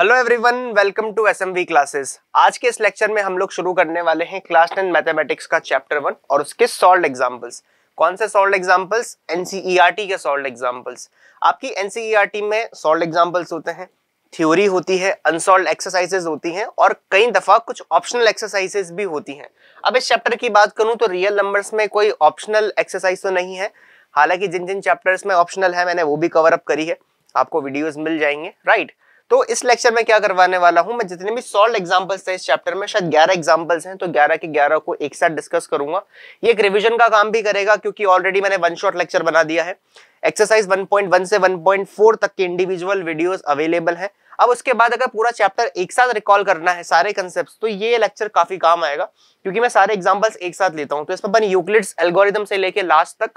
Hello everyone, welcome to SMV classes. आज के इस लेक्चर में हम लोग शुरू करने वाले हैं क्लास 10 मैथमेटिक्स का चैप्टर 1 और उसके सॉल्व्ड एग्जांपल्स। कौन से सॉल्व्ड एग्जांपल्स? एनसीईआरटी के सॉल्व्ड एग्जांपल्स। आपकी एनसीईआरटी में सॉल्व्ड एग्जांपल्स होते हैं, थ्योरी होती है, अनसॉल्व्ड एक्सरसाइजेज होती हैं और कई दफा कुछ ऑप्शनल एक्सरसाइजेज भी होती हैं। अब इस चैप्टर की बात करूं तो रियल नंबर्स में कोई ऑप्शनल एक्सरसाइज तो नहीं है, हालांकि जिन जिन चैप्टर्स में ऑप्शनल है मैंने वो भी कवर अप करी है, आपको वीडियोस मिल जाएंगे, राइट। तो इस लेक्चर में क्या करवाने वाला हूं, मैं जितने भी सॉल्व्ड एग्जांपल्स थे इस चैप्टर में, शायद 11 एग्जांपल्स हैं, तो 11 के 11 को एक साथ डिस्कस करूंगा। ये एक रिवीजन का काम भी करेगा क्योंकि ऑलरेडी मैंने वन शॉट लेक्चर बना दिया है। एक्सरसाइज 1.1 से 1.4 तक के इंडिविजुअल वीडियोस अवेलेबल हैं। अब उसके बाद अगर पूरा चैप्टर एक साथ रिकॉल करना है सारे कंसेप्ट्स, तो ये लेक्चर काफी काम आएगा क्योंकि मैं सारे एग्जांपल्स एक साथ लेता हूं। तो इसमें अपन यूक्लिड्स एल्गोरिथम से लेके लास्ट तक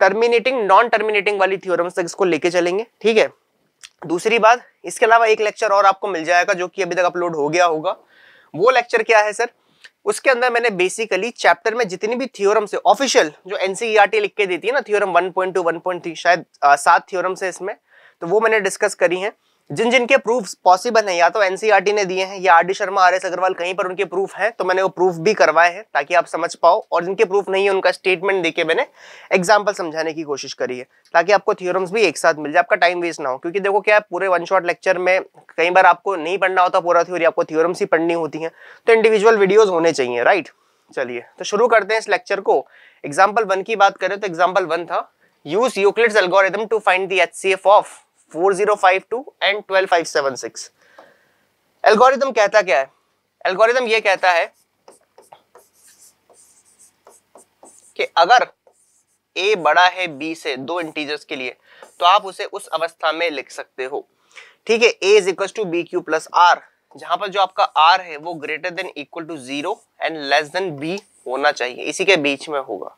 टर्मिनेटिंग नॉन टर्मिनेटिंग वाली थ्योरम्स तक इसको लेके चलेंगे, ठीक है। दूसरी बात, इसके अलावा एक लेक्चर और आपको मिल जाएगा जो कि अभी तक अपलोड हो गया होगा। वो लेक्चर क्या है सर? उसके अंदर मैंने बेसिकली चैप्टर में जितनी भी थ्योरम्स है ऑफिशियल, जो एनसीईआरटी लिख के देती है ना, थ्योरम 1.2 1.3 शायद 7 थ्योरम्स है इसमें, तो वो मैंने डिस्कस करी है। जिन जिनके प्रूफ्स पॉसिबल हैं, या तो एनसीईआरटी ने दिए हैं या आरडी शर्मा, आरएस अग्रवाल कहीं पर उनके प्रूफ हैं, तो मैंने वो प्रूफ भी करवाए हैं ताकि आप समझ पाओ। और जिनके प्रूफ नहीं है उनका स्टेटमेंट देके मैंने एग्जाम्पल समझाने की कोशिश करी है ताकि आपको थ्योरम्स भी एक साथ मिल जाए, आपका टाइम वेस्ट ना हो। क्योंकि देखो क्या है, पूरे वन शॉट लेक्चर में कई बार आपको नहीं पढ़ना होता पूरा थ्योरी, आपको थ्योरम्स ही पढ़नी होती है, तो इंडिविजुअल वीडियोज होने चाहिए, राइट। चलिए तो शुरू करते हैं इस लेक्चर को। एग्जाम्पल 1 की बात करें तो एग्जाम्पल 1 था, use Euclid's algorithm to find the HCF of 4052 and 12576। Algorithm कहता क्या है? एल्गोरिथम ये कहता है कि अगर a बड़ा है b से दो इंटीजर्स के लिए, तो आप उसे उस अवस्था में लिख सकते हो, ठीक है। a is equal to B Q plus R, जहां पर जो आपका r है वो greater than equal to 0 and less than b होना चाहिए, इसी के बीच में होगा।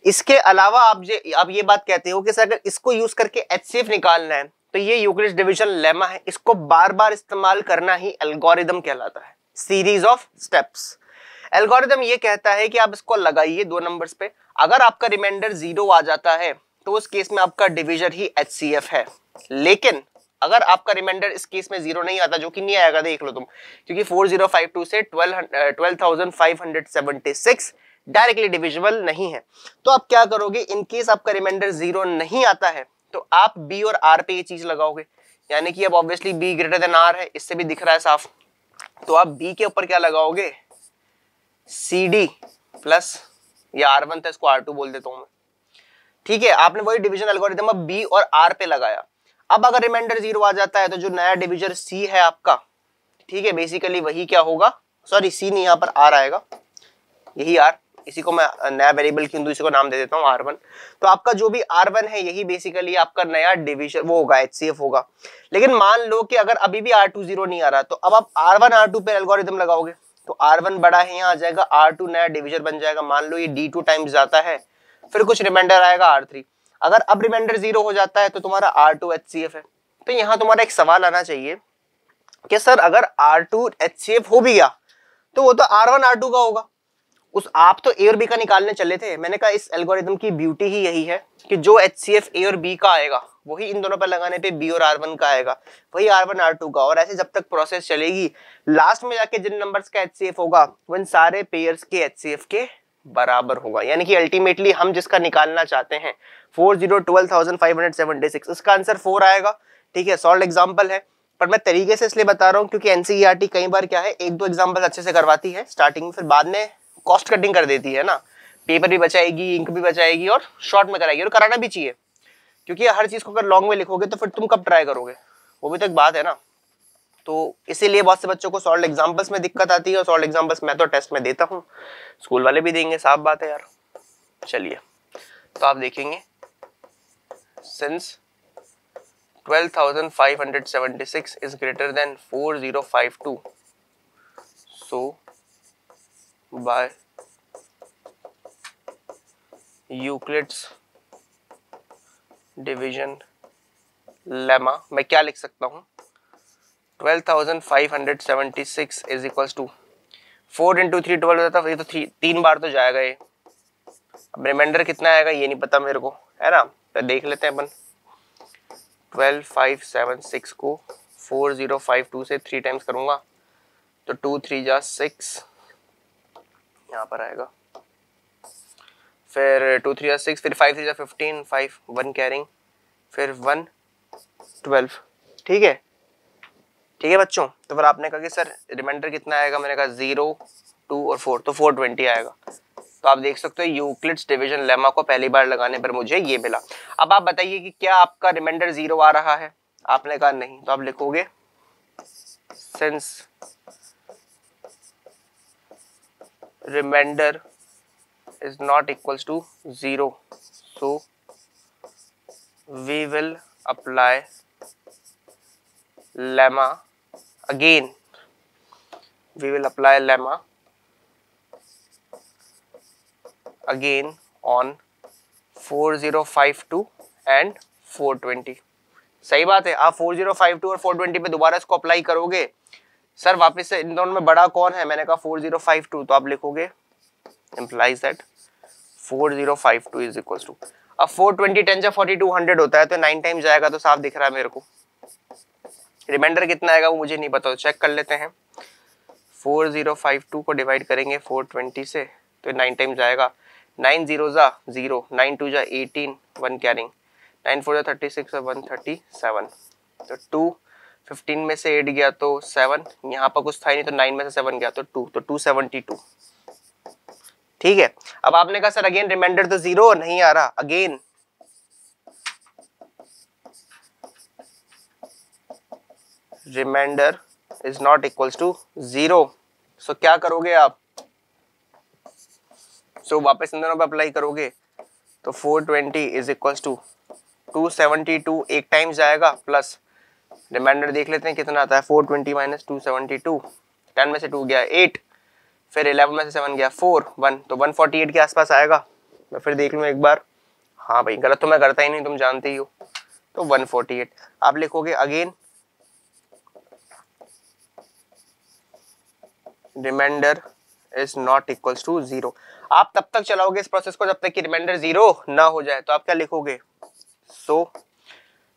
इसके अलावा आप ये बात कहते हो कि सर अगर इसको यूज करके एचसीएफ निकालना है तो ये यूक्लिड्स डिवीजन लेमा है, इसको बार बार इस्तेमाल करना ही एल्गोरिथम कहलाता है, सीरीज ऑफ स्टेप्स। एल्गोरिथम ये कहता है कि आप इसको लगाइए दो नंबर्स पे, अगर आपका रिमाइंडर 0 आ जाता है तो उस केस में आपका डिवीजन ही एचसीएफ है। लेकिन अगर आपका रिमाइंडर इस केस में 0 नहीं आता, जो कि नहीं आएगा, देख लो तुम, क्योंकि 4052 से 12576 डायरेक्टली डिविजिबल नहीं है, तो आप क्या करोगे, इन केस आपका रिमाइंडर 0 नहीं आता है तो आप बी और आर पे ये चीज लगाओगे। यानी कि अब obviously B greater than R है, इससे भी दिख रहा है साफ, तो आप बी के ऊपर क्या लगाओगे, सी डी प्लस, या R1 था इसको R2 बोल देता हूं मैं, ठीक है। आपने वही डिवीजन एल्गोरिथम अब बी और आर पे लगाया। अब अगर रिमाइंडर 0 आ जाता है तो जो नया डिविजन सी है आपका, ठीक है, बेसिकली वही क्या होगा, सॉरी सी नहीं, यहाँ पर आर आएगा, यही आर, इसी को मैं नया वेरिएबल क्यों दूं, इसी को नाम दे देता हूं R1। तो आपका जो भी R1 है यही बेसिकली आपका नया डिवीजन वो होगा, एचसीएफ होगा। लेकिन मान लो कि अगर अभी भी R2 0 नहीं आ रहा, तो अब आप R1 R2 पे एल्गोरिथम लगाओगे, तो R1 बड़ा है, यहाँ आ जाएगा, R2 नया डिवीजन बन जाएगा। मान लो ये D2 टाइम्स जाता है, फिर कुछ रिमाइंडर आएगा R3। अगर अब रिमाइंडर 0 हो जाता है तो तुम्हारा R2 एचसीएफ है। तो यहाँ तुम्हारा एक सवाल आना चाहिए कि सर अगर R2 एचसीएफ हो भी गया तो वो तो R1 R2 का होगा, उस आप तो ए और बी का निकालने चले थे। मैंने कहा इस एल्गोरिथम की ब्यूटी ही यही है कि जो एचसीएफ ए और बी का आएगा वही इन दोनों पर लगाने पे बी और R1 का आएगा, वही R1 R2 का, और ऐसे जब तक प्रोसेस चलेगी, लास्ट में जाके जिन नंबर्स का एचसीएफ होगा वो इन सारे पेयर्स के एचसीएफ के बराबर होगा। यानी कि अल्टीमेटली हम जिसका निकालना चाहते हैं 4012,576, इसका आंसर 4 आएगा, ठीक है। सॉल्व एग्जाम्पल है, पर मैं तरीके से इसलिए बता रहा हूँ क्योंकि एनसीईआरटी कई बार क्या है, एक दो एग्जाम्पल अच्छे से करवाती है स्टार्टिंग में, फिर बाद में कॉस्ट कटिंग कर देती है ना, पेपर भी बचाएगी, इंक भी बचाएगी और शॉर्ट में कराएगी, और कराना भी चाहिए, क्योंकि हर चीज को अगर लॉन्ग में लिखोगे तो फिर तुम कब ट्राई करोगे, वो भी तो एक बात है ना। तो इसीलिए बहुत से बच्चों को सॉल्व एग्जांपल्स में दिक्कत आती है, और सॉल्व एग्जांपल्स मैं तो टेस्ट में देता हूँ, स्कूल वाले भी देंगे, साफ बात है यार। चलिए तो आप देखेंगे, since 12,576 is greater then 4052, so by Euclid's division lemma, मैं क्या लिख सकता हूं, 12,576 इज इक्वल्स टू 4 इंटू 3 12 हो जाता है, ये तो 3 बार तो जाएगा ये। अब रिमाइंडर कितना आएगा ये नहीं पता मेरे को, है ना, तो देख लेते हैं अपन। 12,576 को 4052 से 3 टाइम्स करूँगा तो 2 3 जा 6 यहाँ पर आएगा, फिर 2 3 जा 6, फिर 5 3 जा 15, 5 1 कैरिंग, फिर 1 12। ठीक है, ठीक है बच्चों। तो फिर आपने कहा कि सर रिमाइंडर कितना आएगा, मैंने कहा 0 2 और 4, तो 420 आएगा। तो आप देख सकते हो यूक्लिड्स डिवीजन लेमा को पहली बार लगाने पर मुझे ये मिला। अब आप बताइए कि क्या आपका रिमाइंडर 0 आ रहा है, आपने कहा नहीं, तो आप लिखोगे since reminder is not equals to 0, so we will apply lemma again, we will apply lemma again on 4052 and 420। सही बात है, आप 4052 और 420 पे दोबारा इसको अप्लाई करोगे। सर वापस से इन दोनों में बड़ा कौन है, मैंने कहा 4052, तो आप लिखोगे implies that 4052 is equals to, अब 420 10 जा 4200 होता है तो 9 टाइम जाएगा, तो साफ दिख रहा है मेरे को। रिमाइंडर कितना आएगा वो मुझे नहीं पता, तो चेक कर लेते हैं। 4052 को डिवाइड करेंगे 420 से तो 9 टाइम जाएगा, 9 0 जा 0, 9 2 जा 18, 1 कैरिंग, 9 4 जा 36 और 137, तो 2 15 में से 8 गया तो 7, यहाँ पर कुछ था ही नहीं तो 9 में से 7 गया तो 2, तो 272। ठीक है, अब आपने कहा सर अगेन रिमाइंडर तो 0 नहीं आ रहा, again remainder is not equals to 0, so क्या करोगे आप, सो वापस इन दोनों पे अप्लाई करोगे तो 420 इज इक्वल्स टू 272 एक टाइम जाएगा, प्लस रिमाइंडर देख लेते हैं कितना आता है, 420 माइनस 272, 10 में से 2 गया 8, फिर 11 में से 7 गया 4 1, तो 148 के आसपास आएगा। मैं फिर देख लूँ एक बार, हाँ भाई गलत तो मैं करता ही नहीं, तुम जानते ही हो, तो 148 आप लिखोगे। Again remainder is not equals to 0। आप तब तक चलाओगे इस प्रोसेस को जब तक कि रिमाइंडर 0 ना हो जाए, तो आप क्या लिखोगे, सो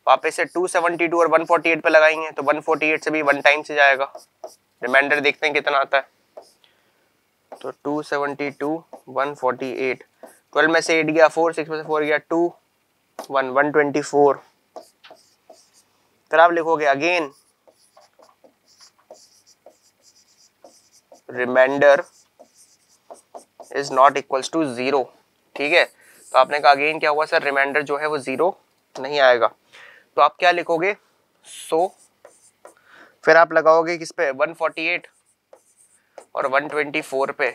वापस से 272 और 148 पे लगाएंगे तो 148 से भी 1 टाइम से जाएगा। रिमाइंडर देखते हैं कितना आता है, तो 272 148, 12 में से 8 गया 4, 6 में से 4 गया 2 1, 124। फिर आप लिखोगे again remainder is not equals to 0। ठीक है, तो आपने कहा अगेन क्या हुआ सर, रिमाइंडर जो है वो 0 नहीं आएगा, तो आप क्या लिखोगे, सो फिर आप लगाओगे किस पे, 148 और 124 पे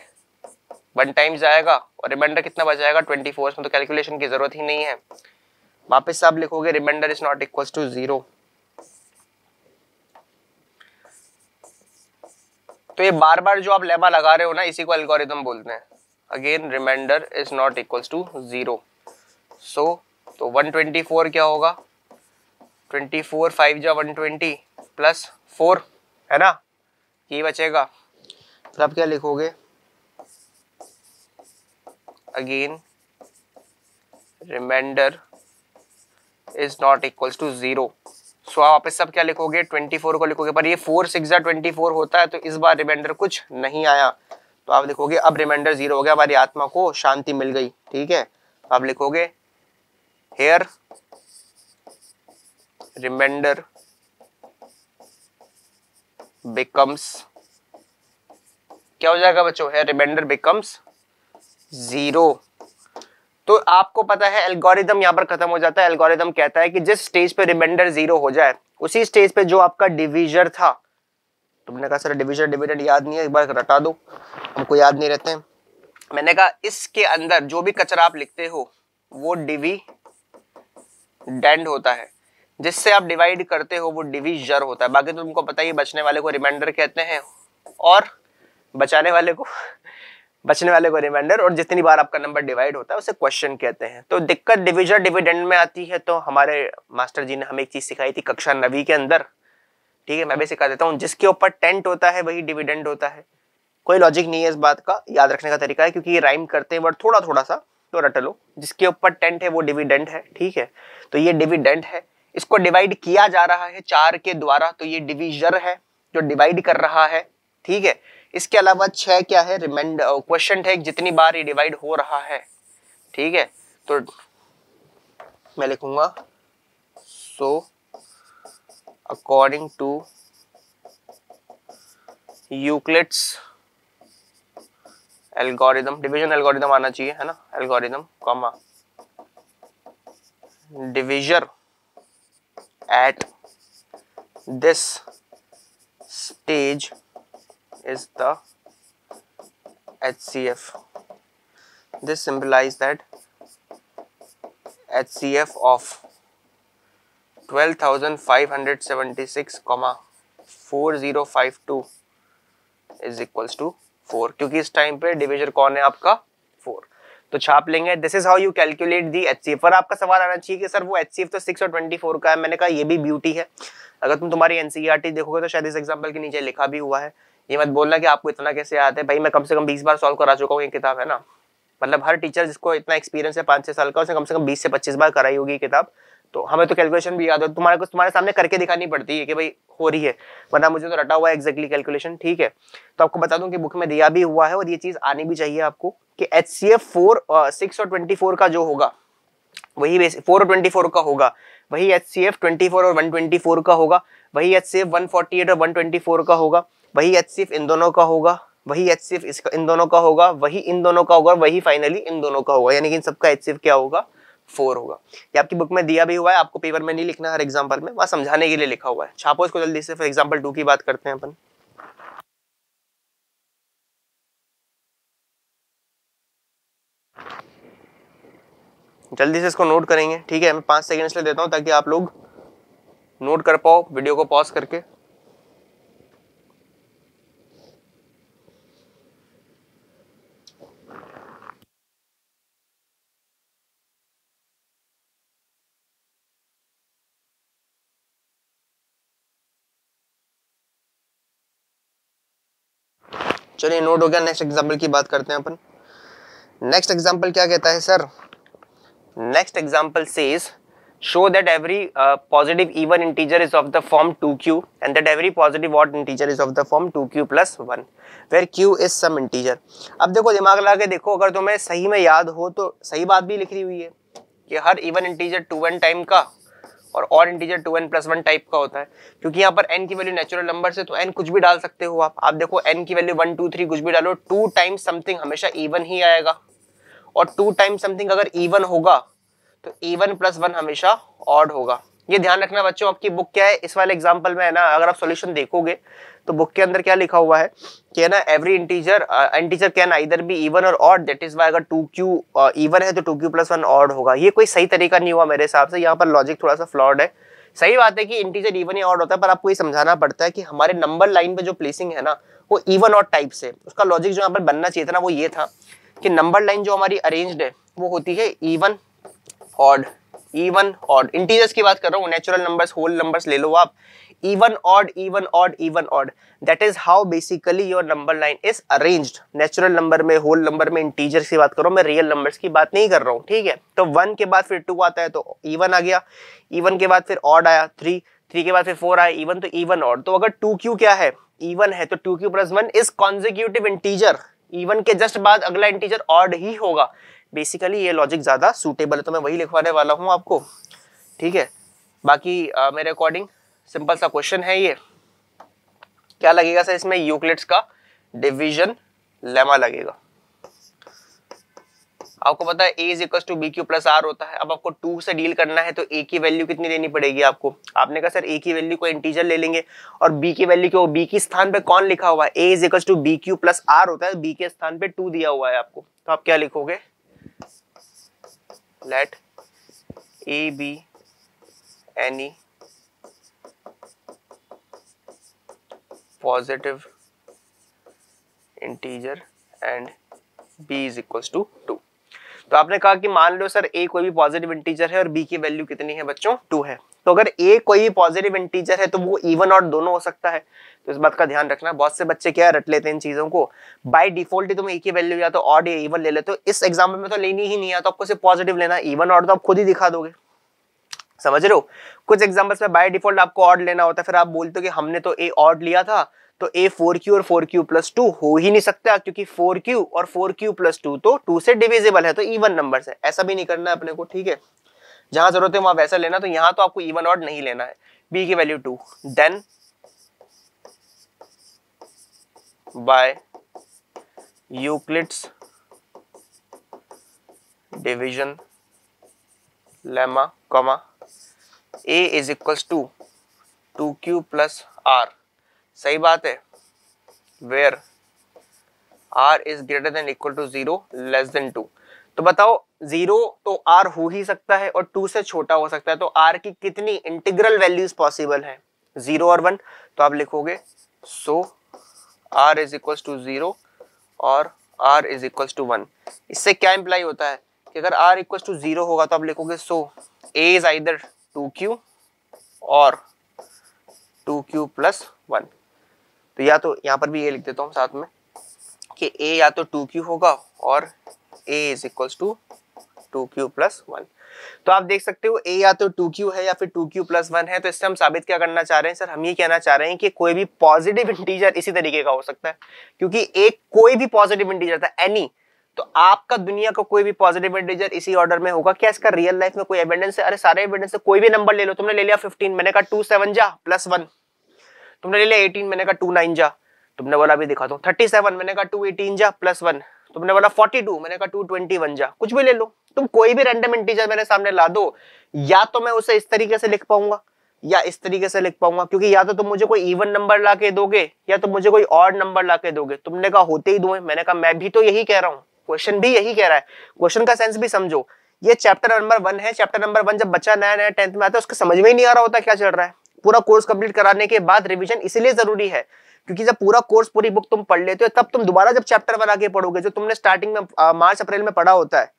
1 टाइम जाएगा और रिमाइंडर कितना बच जाएगा 24, में तो कैलकुलेशन की जरूरत ही नहीं है। वापस आप लिखोगे remainder is not equals to 0। तो ये बार बार जो आप लेमा लगा रहे हो ना, इसी को एल्गोरिथम बोलते हैं। Again remainder is not equals to 0, so तो 124 क्या होगा, 24 5 जा 120 प्लस 4 है ना, ये बचेगा। तो आप क्या लिखोगे, again remainder is not equals to 0, so आप वापस सब क्या लिखोगे, 24 को लिखोगे, पर ये 4 6 जा 24 होता है, तो इस बार रिमाइंडर कुछ नहीं आया, तो आप लिखोगे अब रिमाइंडर 0 हो गया, हमारी आत्मा को शांति मिल गई। ठीक है, आप लिखोगे हेयर रिमाइंडर बिकम्स, क्या हो जाएगा बच्चों, है रिमाइंडर बिकम्स 0। तो आपको पता है एल्गोरिथम यहाँ पर खत्म हो जाता है। एल्गोरिथम कहता है कि जिस स्टेज पे रिमाइंडर 0 हो जाए उसी स्टेज पे जो आपका डिवीजर था, तुमने कहा सर डिवीजर डिविडेंड याद नहीं है, एक बार रटा दो, हमको याद नहीं रहते हैं। मैंने कहा इसके अंदर जो भी कचरा आप लिखते हो वो डिविडेंड होता है, जिससे आप डिवाइड करते हो वो डिवीजर होता है। बाकी तो तुमको पता ही, बचने वाले को रिमाइंडर कहते हैं और बचाने वाले को रिमाइंडर, और जितनी बार आपका नंबर डिवाइड होता है उसे क्वेश्चन कहते हैं। तो दिक्कत डिवीजर डिविडेंड में आती है, तो हमारे मास्टर जी ने हमें एक चीज सिखाई थी कक्षा 9वीं के अंदर। ठीक है, मैं भी सिखा देता हूँ, जिसके ऊपर टेंट होता है वही डिविडेंड होता है। कोई लॉजिक नहीं है इस बात का, याद रखने का तरीका है, क्योंकि ये राइम करते हैं बट थोड़ा सा तो रट लो। जिसके ऊपर टेंट है वो डिविडेंड है। ठीक है, तो ये डिविडेंड है, इसको डिवाइड किया जा रहा है 4 के द्वारा, तो ये डिविजर है जो डिवाइड कर रहा है, ठीक है। इसके अलावा 6 क्या है, रिमाइंडर क्वेश्चन है जितनी बार ये डिवाइड हो रहा है, ठीक है। तो मैं लिखूंगा so according to Euclid's algorithm, division algorithm आना चाहिए, है ना, algorithm comma divisor at this stage is the HCF. This implies that HCF of 12,576,4052 is equals to 4, क्योंकि इस टाइम पे डिविजर कौन है आपका 4, तो छाप लेंगे। This is how you calculate the HCF। पर आपका सवाल आना चाहिए कि सर वो HCF तो 6 और 24 का है। मैंने कहा ये भी ब्यूटी है, अगर तुम तुम्हारी NCERT देखोगे तो शायद इस एग्जांपल के नीचे लिखा भी हुआ है। ये मत बोलना कि आपको इतना कैसे आता है, भाई मैं कम से कम 20 बार सॉल्व करा चुका हूँ ये किताब, है ना। मतलब हर टीचर जिसको इतना एक्सपीरियंस है 5-6 साल का, उसने कम से कम 20 से 25 बार कराई होगी किताब। तो हमें तो कैलकुलेशन भी याद है, तुम्हारे सामने करके दिखानी पड़ती है कि भाई हो रही है, वरना मुझे तो रटा हुआ है एग्जैक्टली कैलकुलेशन, ठीक है। तो आपको बता दूं कि बुक में दिया भी हुआ है और ये चीज आनी भी चाहिए आपको कि HCF 6 और 24 का जो होगा वही 4 और 24 का होगा, वही HCF 24 और 124 का होगा, वही HCF 148 और 124 का होगा, वही HCF इन दोनों का होगा, वही HCF इन दोनों का होगा, वही इन दोनों का होगा, वही फाइनली इन दोनों का होगा, यानी कि इन सबका HCF क्या होगा 4 होगा। ये आपकी बुक में दिया भी हुआ है, आपको पेपर में नहीं लिखना हर एग्जाम्पल में, वहां समझाने के लिए लिखा हुआ है। छापो इसको जल्दी से, फिर एग्जाम्पल 2 की बात करते हैं अपन। जल्दी से इसको नोट करेंगे, ठीक है। मैं 5 सेकंड इसलिए देता हूं ताकि आप लोग नोट कर पाओ वीडियो को पॉज करके। चलिए नोट हो गया, नेक्स्ट एग्जाम्पल की बात करते हैं अपन। नेक्स्ट एग्जाम्पल क्या कहता है sir, next example says show that every positive even integer is of the form 2q and that every positive odd integer is of the form 2q plus 1 where q is some integer। अब देखो दिमाग लगा के देखो, अगर तुम्हें सही में याद हो तो सही बात भी लिखी हुई है कि her even integer 2n time का और odd integer 2n plus 1 type का होता है, क्योंकि यहाँ पर n की वैल्यू नेचुरल नंबर से तो n कुछ भी डाल सकते हो आप देखो n की वैल्यू 1 2 3 कुछ भी डालो, 2 टाइम्स समथिंग हमेशा इवन ही आएगा, और 2 टाइम्स समथिंग अगर इवन होगा तो इवन प्लस 1 हमेशा ऑड होगा। ये ध्यान रखना बच्चों, आपकी बुक क्या है इस वाले एग्जांपल में, है ना, अगर आप सॉल्यूशन देखोगे तो बुक के अंदर क्या लिखा हुआ है कि है ना, every integer can either be even और ऑड, दैट इज व्हाई अगर 2q इवन है तो 2q प्लस 1 ऑड होगा। ये कोई सही तरीका नहीं हुआ मेरे हिसाब से, यहाँ पर लॉजिक थोड़ा सा फ्लॉड है। सही बात है कि इंटीजर इवन या ऑड होता है, पर आपको ये समझाना पड़ता है कि हमारे नंबर लाइन पे जो प्लेसिंग है ना वो इवन ऑड टाइप से, उसका लॉजिक जो यहाँ पर बनना चाहिए था ना वो ये था कि नंबर लाइन जो हमारी अरेंज्ड है वो होती है even odd, even odd. Integers की बात कर रहा हूँ, नेचुरल नंबर्स होल नंबर्स ले लो आप, even odd even odd even odd, that is how basically your number line is arranged. Natural number में, होल नंबर में, इंटीजर्स की बात कर रहा हूँ मैं, रियल नंबर्स की बात नहीं कर रहा हूँ, ठीक है। तो 1 के बाद फिर 2 आता है तो इवन आ गया, इवन के बाद फिर ऑड आया 3, 3 के बाद फिर 4 आया इवन, तो इवन ऑड। तो अगर 2q क्या है इवन है तो 2q plus 1 is consecutive integer, even के जस्ट बाद अगला इंटीजर ऑड ही होगा। बेसिकली ये लॉजिक ज्यादा सूटेबल है, तो मैं वही लिखवाने वाला हूं आपको, ठीक है। बाकी मेरे अकॉर्डिंग सिंपल सा क्वेश्चन है ये, क्या लगेगा सर इसमें, यूक्लिड्स का डिवीजन लेमा लगेगा। आपको पता है a is equal to B Q plus R होता है। अब आपको 2 से डील करना है तो a की वैल्यू कितनी देनी पड़ेगी आपको, आपने कहा सर a की वैल्यू को इंटीजर ले लेंगे और b की वैल्यू को, b की स्थान पे कौन लिखा हुआ है, a is equal to B Q plus R होता है, b के स्थान पे 2 दिया हुआ है आपको, तो आप क्या लिखोगे, let a be any positive integer and b is equals to 2। तो आपने कहा कि मान लो सर a कोई भी पॉजिटिव इंटीजर है और b की वैल्यू कितनी है बच्चों 2 है, तो अगर a कोई भी पॉजिटिव इंटीजर है तो वो इवन और दोनों हो सकता है, तो इस बात का ध्यान रखना। बहुत से बच्चे क्या रट लेते हैं इन चीजों को, बाय डिफॉल्ट ही तुम a की वैल्यू या तो ऑड या इवन ले लेते हो। इस एग्जाम्पल में तो लेनी ही नहीं है, तो आपको सिर्फ पॉजिटिव लेना, इवन ऑड तो आप खुद ही दिखा दोगे, समझ रहे हो? कुछ एग्जांपल्स में बाय डिफॉल्ट आपको ऑड लेना होता है, फिर आप बोलते हो कि हमने तो ए ऑड लिया था तो ए 4q और 4q प्लस 2 हो ही नहीं सकता, क्योंकि 4q और 4q प्लस 2 तो 2 से डिविजिबल है, तो इवन नंबर है। ऐसा भी नहीं करना है अपने को, ठीक है? जहां जरूरत है वहां वैसा लेना, तो यहां तो आपको इवन ऑड नहीं लेना है। b की value 2, then by Euclid's division lemma comma a is equals to 2q plus r, सही बात है, where r is greater than equal to 0 less than 2। तो बताओ 0 तो r हो ही सकता है और 2 से छोटा हो सकता है, तो r की कितनी इंटीग्रल वैल्यूज पॉसिबल है? 0 और 1। तो आप लिखोगे सो r इज इक्वल टू 0 और r इज इक्वल टू 1। इससे क्या इंप्लाई होता है कि अगर r इक्वल टू 0 होगा तो आप लिखोगे सो a इज आइदर 2q और 2q प्लस 1। तो या तो यहाँ पर भी ये लिख देता हूँ साथ में कि a या तो 2q होगा और a is equals to 2q plus 1। तो आप देख सकते हो a या तो 2q है या फिर 2q प्लस 1 है। तो इससे हम साबित क्या करना चाह रहे हैं सर? हम ये कहना चाह रहे हैं कि कोई भी पॉजिटिव इंटीजर इसी तरीके का हो सकता है, क्योंकि एक कोई भी पॉजिटिव इंटीजर था एनी, तो आपका दुनिया का कोई भी पॉजिटिव इंटीजर इसी ऑर्डर में होगा। क्या इसका रियल लाइफ में कोई एविडेंस है? अरे सारे एविडेंस से कोई भी नंबर ले लो। तुमने ले लिया 15, मैंने कहा 2 7 जा प्लस 1। तुमने ले लिया 18, मैंने कहा 2 9 जा। तुमने बोला अभी दिखा दो 37, मैंने कहा 2 18 जा प्लस 1। तुमने बोला 42, मैंने कहा 2 21 जा। कुछ भी ले लो तुम, कोई भी रैंडम इंटीजर मेरे सामने ला दो, या तो मैं उसे इस तरीके से लिख पाऊंगा या इस तरीके से लिख पाऊंगा, क्योंकि या तो तुम मुझे कोई इवन नंबर ला के दोगे या तो मुझे कोई ऑड नंबर ला के दोगे। तुमने कहा होते ही दो हैं, मैंने कहा मैं भी तो यही कह रहा हूँ, क्वेश्चन भी यही कह रहा है। क्वेश्चन का सेंस भी समझो। ये चैप्टर नंबर 1 है। चैप्टर नंबर 1 जब बच्चा नया नया 10th में आता है उसको समझ में ही नहीं आ रहा होता क्या चल रहा है। पूरा कोर्स कंप्लीट कराने के बाद रिवीजन इसलिए जरूरी है, क्योंकि जब पूरा कोर्स पूरी बुक तुम पढ़ लेते हो तब तुम दोबारा जब चैप्टर 1 आगे पढ़ोगे, जो तुमने स्टार्टिंग में मार्च अप्रैल में पढ़ा होता है,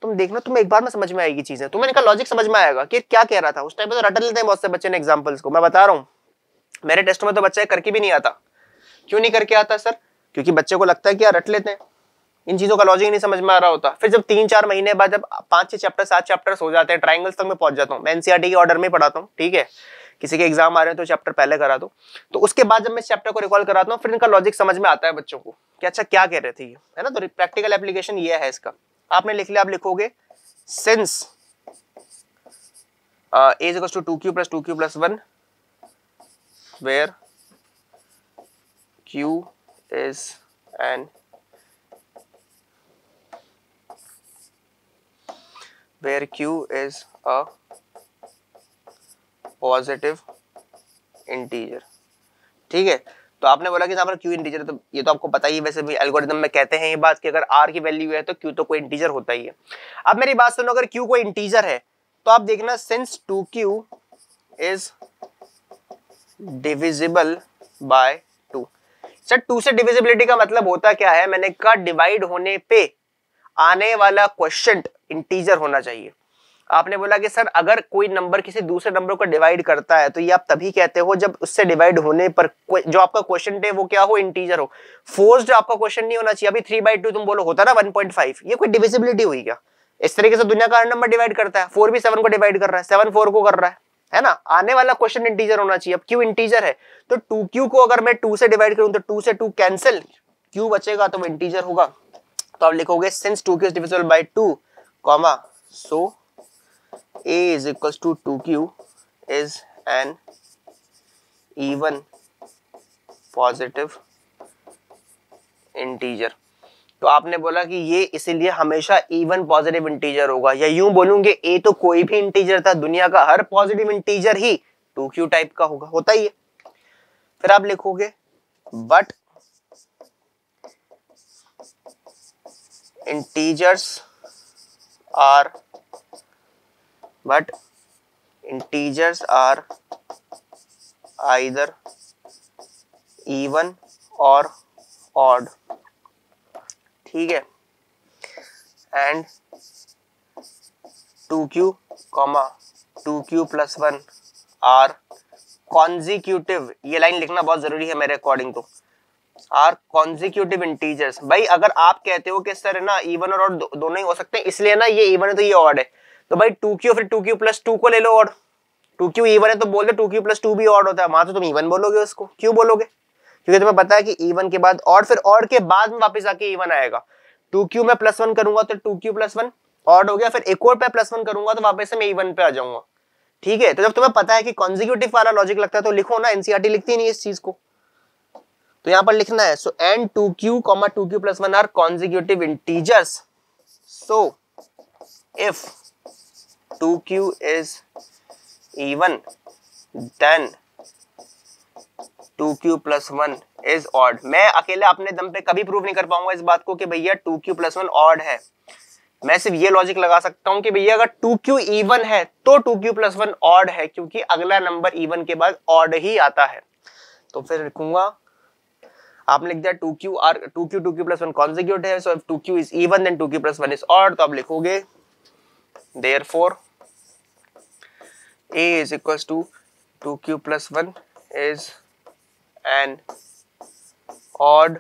तुम देखना तुम्हें एक बार में समझ में आएगी चीजें। तुम्हें इनका लॉजिक समझ में आएगा कि क्या कह रहा था। उस टाइम पे तो रट लेते हैं बहुत से बच्चे ने एग्जांपल्स को। मैं बता रहा हूँ मेरे टेस्ट में तो बच्चा करके भी नहीं आता। क्यों नहीं करके आता सर? क्योंकि बच्चे को लगता है कि यार रट लेते हैं, इन चीजों का लॉजिक नहीं समझ में आ रहा होता। फिर जब 3-4 महीने बाद जब 5-6 चैप्टर 7 चैप्टर्स हो जाते हैं, ट्रायंगल्स तक मैं पहुंच जाता हूँ। मैं एनसीईआरटी के ऑर्डर में पढ़ाता हूँ, ठीक है? किसी के एग्जाम आ रहे हैं तो चैप्टर पहले करा दो, तो उसके बाद जब मैं इस चैप्टर को रिकॉल कराता हूँ फिर इनका लॉजिक समझ में आता है बच्चों को कि अच्छा क्या कह रहे थे ये, है ना? तो प्रैक्टिकल एप्लीकेशन ये है इसका। आपने लिख लिया, आप लिखोगे since a is equals to 2q plus 2q plus 1 where q is an a positive integer, ठीक है? तो आपने बोला कि यहाँ पर q इंटीजर है, तो ये तो आपको पता ही है। वैसे भी एल्गोरिथम में कहते हैं ये बात कि अगर r की वैल्यू है तो q तो कोई इंटीजर होता ही है। अब मेरी बात सुनो, अगर q कोई इंटीजर है तो आप देखना since 2q is divisible by 2। Sir 2 से डिविजिबिलिटी का मतलब होता क्या है? मैंने कहा डिवाइड होने पे आने वाला क्वोशिएंट इंटीजर होना चाहिए। आपने बोला कि सर अगर कोई नंबर किसी दूसरे नंबर को डिवाइड करता है तो ये आप तभी कहते हो जब उससे डिवाइड होने पर जो आपका क्वोशिएंट है वो क्या हो? इंटीजर हो। फोर्स्ड आपका क्वोशिएंट नहीं होना चाहिए। अभी 3/2 तुम बोलो होता ना 1.5, ये कोई डिविजिबिलिटी हुई क्या? इस तरीके से दुनिया का हर नंबर डिवाइड करता है। 4 भी 7 को डिवाइड कर रहा है, 7 4 को कर रहा है ना? आने वाला क्वेश्चन इंटीजर होना चाहिए। अब q इंटीजर है तो 2q को अगर मैं 2 से डिवाइड करूं तो 2 से 2 कैंसिल, q बचेगा तो वो इंटीजर होगा। तो आप लिखोगे since 2q is divisible by 2 comma so a is equals to 2q is an even positive integer। तो आपने बोला कि ये इसीलिए हमेशा इवन पॉजिटिव इंटीजर होगा, या यूं बोलूंगे a तो कोई भी इंटीजर था, दुनिया का हर पॉजिटिव इंटीजर ही 2q टाइप का होगा, होता ही है। फिर आप लिखोगे but integers are either even और odd, ठीक है? And 2q, 2q plus 1 are consecutive, ये लाइन लिखना बहुत जरूरी है मेरे अकॉर्डिंग तो, आर कॉन्जिक्यूटिव इंटीजर्स। भाई अगर आप कहते हो कि सर है ना इवन और ऑड दोनों ही हो सकते हैं, इसलिए ना ये इवन है तो ये ऑड है, तो भाई 2q फिर 2q प्लस 2 को ले लो और 2q इवन है तो बोल दो 2q प्लस 2 भी ऑड होता है, वहां तो तुम इवन बोलोगे उसको, क्यों बोलोगे? क्योंकि तुम्हें पता है कि इवन के बाद ऑड, फिर ऑड के बाद में वापस आके इवन आएगा। 2q में +1 करूंगा तो 2q + 1 ऑड हो गया, फिर एक और पे +1 करूंगा तो वापस से मैं इवन पे आ जाऊंगा। ठीक है, तो जब तुम्हें पता है कि कॉन्जिक्यूटिव वाला लॉजिक लगता है तो लिखो ना, एनसीईआरटी लिखती नहीं इस चीज को, तो यहां पर लिखना है so and 2q, 2q + 1 are consecutive integers, so if 2q is even then 2q + 1 is odd। मैं अकेले अपने दम पे कभी प्रूव नहीं कर पाऊंगा इस बात को कि भैया 2q + 1 ऑड है। मैं सिर्फ ये लॉजिक लगा सकता हूं कि भैया अगर 2q इवन है तो 2q + 1 ऑड है, क्योंकि अगला नंबर इवन के बाद ऑड ही आता है। तो फिर लिखूंगा, आपने लिख दिया 2q 2q + 1 कॉन्जिक्यूटिव है, सो if 2q is even then 2q + 1 is odd। तो आप लिखोगे therefore a is equals to 2q + 1 is an odd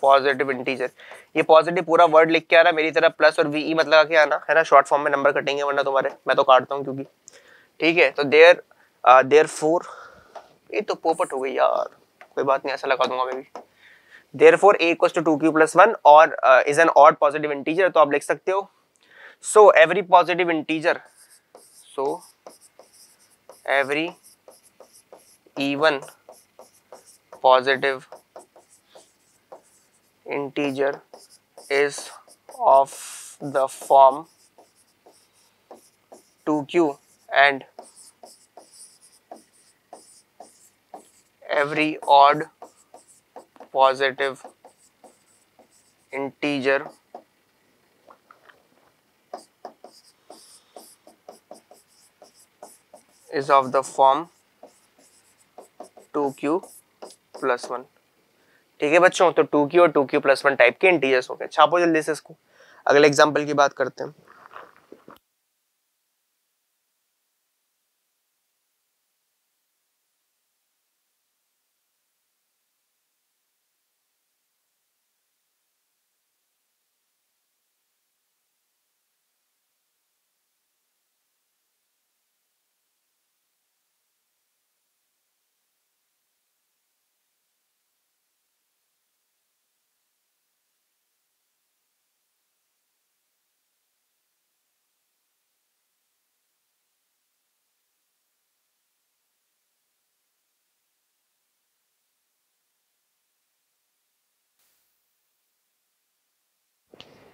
positive integer. ये पॉजिटिव पूरा वर्ड लिख के आना, मेरी तरह प्लस और वी मत लगा के आना, है ना, शॉर्ट फॉर्म में नंबर कटेंगे वरना तुम्हारे, मैं तो काटता हूँ क्योंकि। ठीक है, तो therefore ये तो पोपट हो गई यार, कोई बात नहीं, ऐसा लगा दूंगा मैं भी। therefore a equals to 2q + 1 और is an odd positive integer, तो आप लिख सकते हो so every positive integer, so every even positive integer is of the form 2q and every odd positive integer is of the form 2q + 1। ठीक है बच्चों, तो 2q और 2q + 1 टाइप के इंटीजर्स हो गए। छापो जल्दी से इसको, अगले एग्जांपल की बात करते हैं।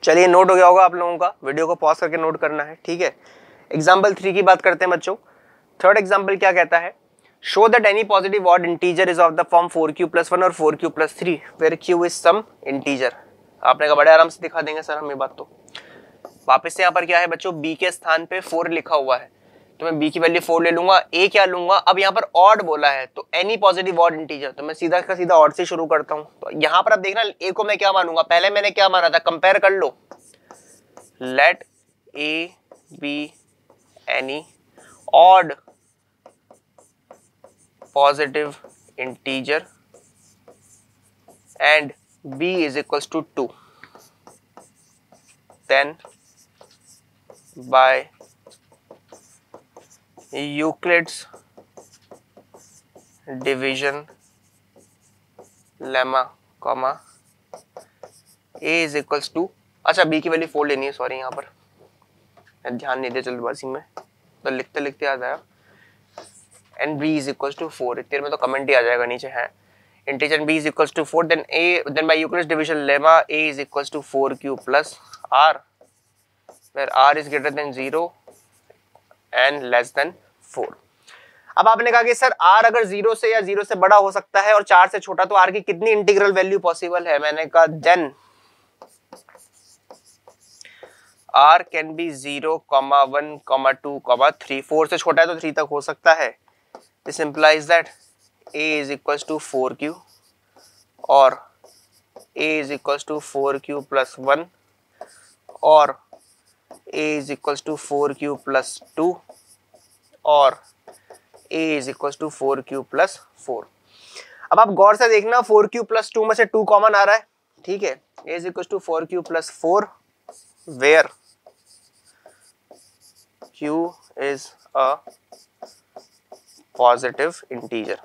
चलिए, नोट हो गया होगा आप लोगों का, वीडियो को पॉज करके नोट करना है। ठीक है, एग्जाम्पल 3 की बात करते हैं बच्चों। थर्ड एग्जाम्पल क्या कहता है, show that any positive odd integer is of the form 4q + 1 और 4q + 3 where q is some integer. आपने कहा बड़े आराम से दिखा देंगे सर हम ये बात। तो वापस से यहाँ पर क्या है बच्चों, b के स्थान पे 4 लिखा हुआ है, तो मैं b की वैल्यू 4 ले लूंगा। a क्या लूंगा, अब यहाँ पर ऑड बोला है तो एनी पॉजिटिव ऑड इंटीजर, तो मैं सीधा का सीधा ऑड से शुरू करता हूँ। तो यहाँ पर अब देखना a को मैं क्या मानूंगा, पहले मैंने क्या माना था, कंपेयर कर लो। Let a b any odd positive integer and b is equals to 2, then by Euclid's division lemma comma a is equals to, अच्छा b की वैल्यू 4 लेनी है, सॉरी यहाँ पर ध्यान नहीं दे जल्दबाजी में, तो लिखते लिखते याद आया, and b is equals to 4, इतने में तो कमेंट ही आ जाएगा नीचे है, integer b is equals to 4, then by Euclid's division lemma a is equals to 4q plus r, where r is greater than 0 and less than 4। अब आपने कहा कि सर r अगर 0 से या 0 से बड़ा हो सकता है और 4 से छोटा, तो r की कितनी इंटीग्रल वैल्यू पॉसिबल है। मैंने कहा then r can be 0, 1, 2, 3, 4 से छोटा है तो 3 तक हो सकता है। This implies that a is equals to 4q or a is equals to 4q plus 1 or a is equals to 4q plus 2 or a is equals to 4q plus 4। अब आप गौर से देखना, 4q plus 2 में से 2 common आ रहा है, ठीक है, a is equals to 4q plus 4 where Q is a positive integer.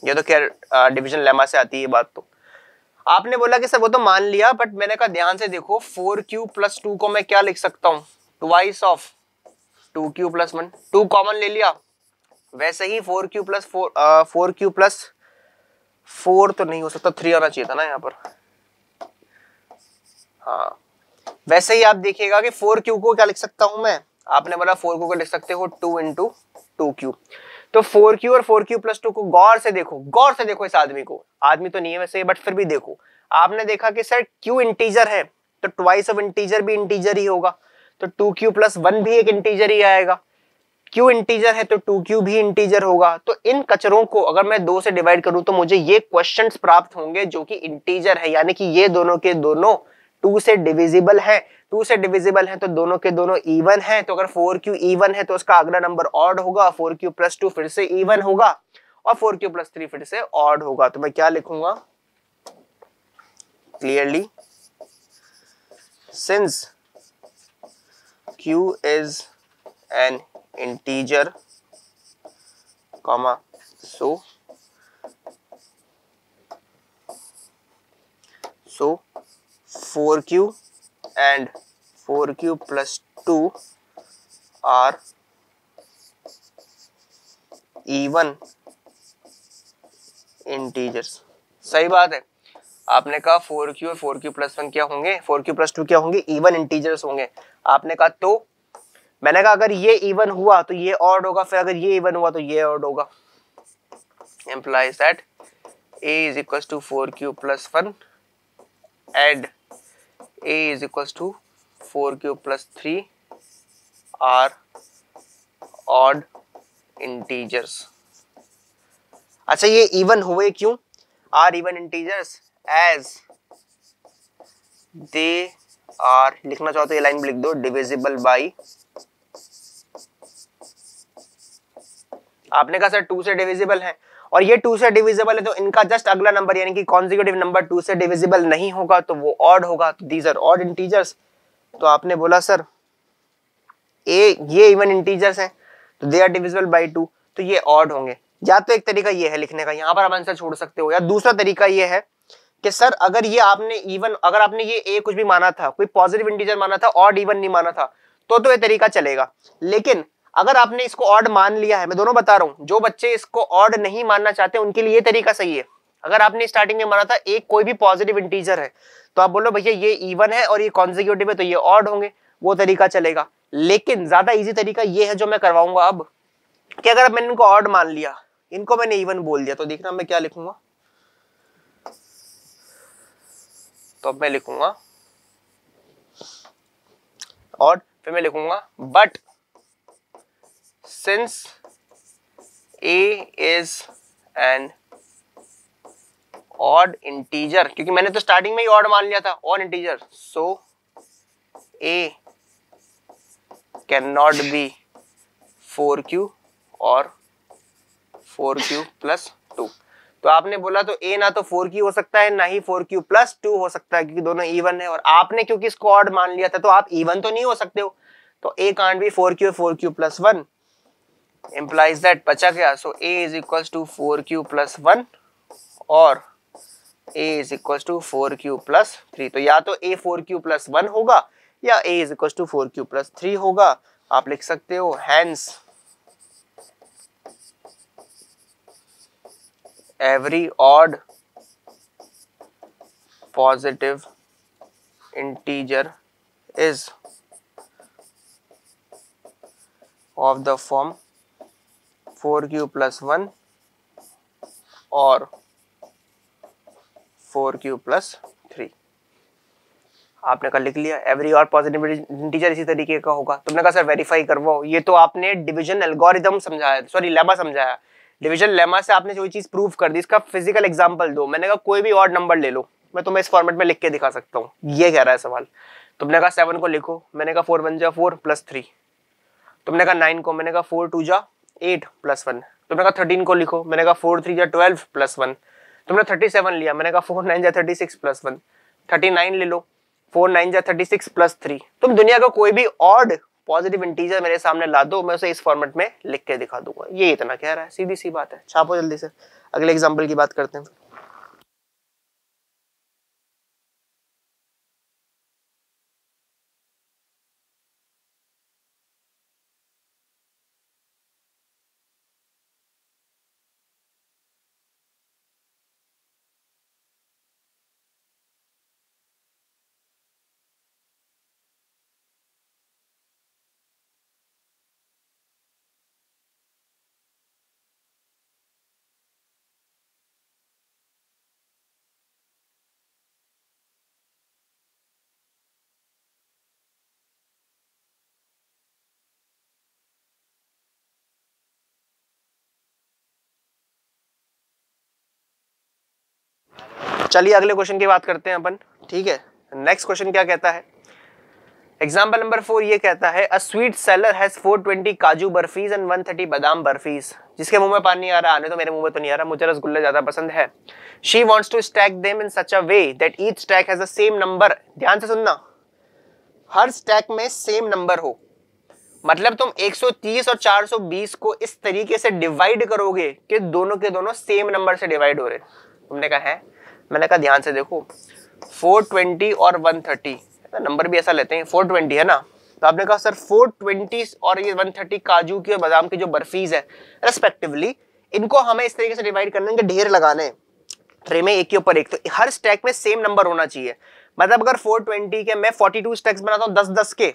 ये तो क्या डिवीजन लेमा से आती है बात। तो आपने बोला कि सर वो तो मान लिया, बट मैंने कहा ध्यान से देखो 4Q प्लस 2 को मैं क्या लिख सकता हूँ, twice of 2Q plus 1, 2 common ले लिया। वैसे ही 4Q प्लस 4 तो नहीं हो सकता, 3 आना चाहिए था ना यहाँ पर। हाँ, वैसे ही आप देखिएगा कि 4Q को क्या लिख सकता हूं मैं, आपने बोला 4Q को लिख सकते हो 2 इंटू 2Q। तो 4Q और 4Q प्लस 2 को गौर से देखो इस आदमी को, आदमी तो नहीं है वैसे, बट फिर भी देखो। आपने देखा कि सर Q इंटीजर है तो ट्वाइस ऑफ इंटीजर भी इंटीजर ही होगा, तो 2Q प्लस 1 भी एक इंटीजर ही आएगा। Q इंटीजर है तो 2Q भी इंटीजर होगा। तो इन कचरों को अगर मैं 2 से डिवाइड करूं तो मुझे ये क्वेश्चंस प्राप्त होंगे जो कि इंटीजर है, यानी कि ये दोनों के दोनों 2 से डिविजिबल है। 2 से डिविजिबल है तो दोनों के दोनों इवन है। तो अगर 4Q इवन है तो उसका अगला नंबर ऑड होगा, 4Q प्लस 2 फिर से इवन होगा और 4Q प्लस 3 फिर से ऑड होगा। तो मैं क्या लिखूंगा, clearly since Q is an integer comma so 4Q and 4Q plus 2 are even integers। सही बात है, आपने कहा 4Q और 4Q प्लस 1 क्या होंगे, 4Q प्लस 2 क्या होंगे, इवन इंटीजर्स होंगे। आपने कहा तो मैंने कहा अगर ये इवन हुआ तो ये ऑड होगा, फिर अगर ये इवन हुआ तो ये ऑड होगा। implies that a is equals to 4Q plus 1 and a is equals to 4Q plus 3 are odd integers। अच्छा, ये इवन हुए क्यों, are even integers as they are, लिखना चाहो तो ये लाइन लिख दो, divisible by, आपने कहा सर 2 से डिविजिबल है और ये 2 से डिविजिबल है तो इनका जस्ट अगला नंबर यानी कि कॉन्जिक्यूटिव नंबर 2 से डिविजिबल नहीं होगा तो वो ऑड होगा, तो दीज आर ऑड इंटीजर्स। तो आपने बोला सर ये इवन इंटीजर्स हैं तो दे आर डिविजिबल बाय 2, तो ये ऑड होंगे। या तो एक तरीका ये है लिखने का, यहाँ पर आप आंसर छोड़ सकते हो, या दूसरा तरीका ये है कि सर अगर ये आपने इवन, अगर आपने ये ए कुछ भी माना था, कोई पॉजिटिव इंटीजर माना था, ऑड इवन नहीं माना था, तो ये तरीका चलेगा। लेकिन अगर आपने इसको ऑड मान लिया है, मैं दोनों बता रहा हूं, जो बच्चे इसको ऑड नहीं मानना चाहते उनके लिए ये तरीका सही है। अगर आपने स्टार्टिंग में माना था एक कोई भी पॉजिटिव इंटीजर है तो आप बोलो भैया ये इवन है और ये कॉन्जिक्यूटिव है तो ये ऑड होंगे, वो तरीका चलेगा। लेकिन ज्यादा इजी तरीका ये है जो मैं करवाऊंगा अब, कि अगर मैंने इनको ऑड मान लिया, इनको मैंने इवन बोल दिया, तो देखना मैं क्या लिखूंगा, तो अब मैं लिखूंगा ऑड, फिर मैं लिखूंगा but since a is an odd integer, क्योंकि मैंने तो स्टार्टिंग में ही ऑड मान लिया था, odd integer, so a cannot be 4Q और 4Q plus 2। तो आपने बोला तो a ना तो 4Q हो सकता है ना ही 4Q plus 2 हो सकता है, क्योंकि दोनों इवन है, और आपने क्योंकि इसको ऑड मान लिया था तो आप इवन तो नहीं हो सकते हो, तो a can't be 4Q और 4Q plus 1 implies that बचा क्या, so a is equals to 4Q plus 1 और a is equals to 4Q plus 3। तो या तो a 4Q plus 1 होगा या a is equals to 4Q plus 3 होगा। आप लिख सकते हो hence every odd positive integer is of the form 4Q plus 1 और 4Q plus 3। आपने कल लिख लिया एवरी और पॉजिटिव इंटीजर इसी तरीके का होगा। तुमने कहा सर वेरीफाई करवाओ, ये तो आपने डिवीजन एल्गोरिथम समझाया, सॉरी लेमा समझाया, डिवीजन लेमा से आपने जो चीज प्रूव कर दी, इसका फिजिकल एग्जांपल दो। मैंने कहा कोई भी ऑड नंबर ले लो, मैं तुम्हें इस फॉर्मेट में लिख के दिखा सकता हूँ, ये कह रहा है सवाल। तुमने कहा 7 को लिखो, मैंने कहा 4 1 जा 4 प्लस 3। तुमने कहा 9 को, मैंने कहा 4 2 जा 8 प्लस 1। तुमने कहा 13 को लिखो, मैंने कहा 4 3 जा 12 प्लस 1। तुमने 37 लिया, मैंने कहा 4 9 जा 36 प्लस 1। 39 ले लो, 4 9 जा 36 प्लस 3। तुम दुनिया का कोई भी ऑड पॉजिटिव इंटीजर मेरे सामने ला दो, मैं उसे इस फॉर्मेट में लिख के दिखा दूंगा। ये इतना कह रहा है, सीधी सी बात है। छापो जल्दी से, अगले एग्जाम्पल की बात करते हैं। चलिए अगले क्वेश्चन की बात करते हैं अपन, ठीक है। नेक्स्ट क्वेश्चन क्या कहता है, एग्जाम्पल नंबर 4 ये कहता है अ स्वीट सेलर हैज 420 काजू बर्फीज एंड 130 बादाम बर्फीज। जिसके मुंह में पानी आ रहा, आने तो मेरे मुंह में तो नहीं आ रहा, मुझे रसगुल्ले ज्यादा पसंद है। She wants to stack them in such a way that each stack has the same number. ध्यान से सुनना, हर स्टैक में सेम नंबर हो, मतलब तुम 130 और 420 को इस तरीके से डिवाइड करोगे कि दोनों के दोनों सेम नंबर से डिवाइड हो रहे। तुमने कहा है, मैंने कहा ध्यान से देखो, 420 और 130 नंबर भी ऐसा लेते हैं, 420 है ना, तो आपने कहा सर 420 और ये 130 काजू की और बादाम की जो बर्फीज है रेस्पेक्टिवली, इनको हमें इस तरीके से डिवाइड करने के ढेर लगाने ट्रे में एक के ऊपर एक, तो हर स्टैक में सेम नंबर होना चाहिए। मतलब अगर 420 के मैं 42 स्टैक्स बनाता हूँ 10-10 के,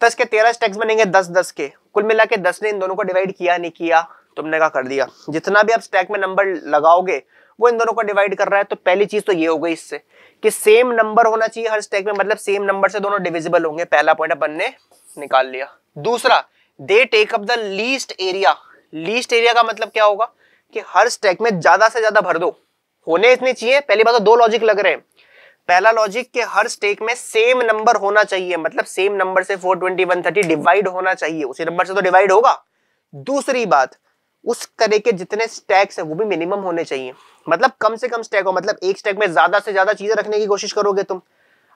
10 के 13 स्टैक्स बनेंगे 10-10 के, कुल मिला के 10 ने इन दोनों को डिवाइड किया नहीं किया, तुमने कहा कर दिया। जितना भी आप स्टैक में नंबर लगाओगे वो इन दोनों को डिवाइड कर रहा है, तो पहली चीज तो ये हो गई इससे कि सेम नंबर होना चाहिए हर स्टैक में, मतलब सेम नंबर से दोनों डिविजिबल होंगे। पहला पॉइंट अपन ने निकाल लिया। दूसरा, they take up the least area. Least area का मतलब क्या होगा कि हर स्टैक में ज्यादा से ज्यादा भर दो, होने इतने चाहिए। पहली बात तो दो लॉजिक लग रहे हैं। पहला लॉजिक के हर स्टेक में सेम नंबर होना चाहिए, मतलब सेम नंबर से 420 130 डिवाइड होना चाहिए, उसी नंबर से तो डिवाइड होगा। दूसरी बात, उस तरह के जितने स्टैक्स हैं वो भी मिनिमम होने चाहिए, मतलब कम से कम स्टैक हो, मतलब एक स्टैक में ज्यादा से ज्यादा चीजें रखने की कोशिश करोगे तुम।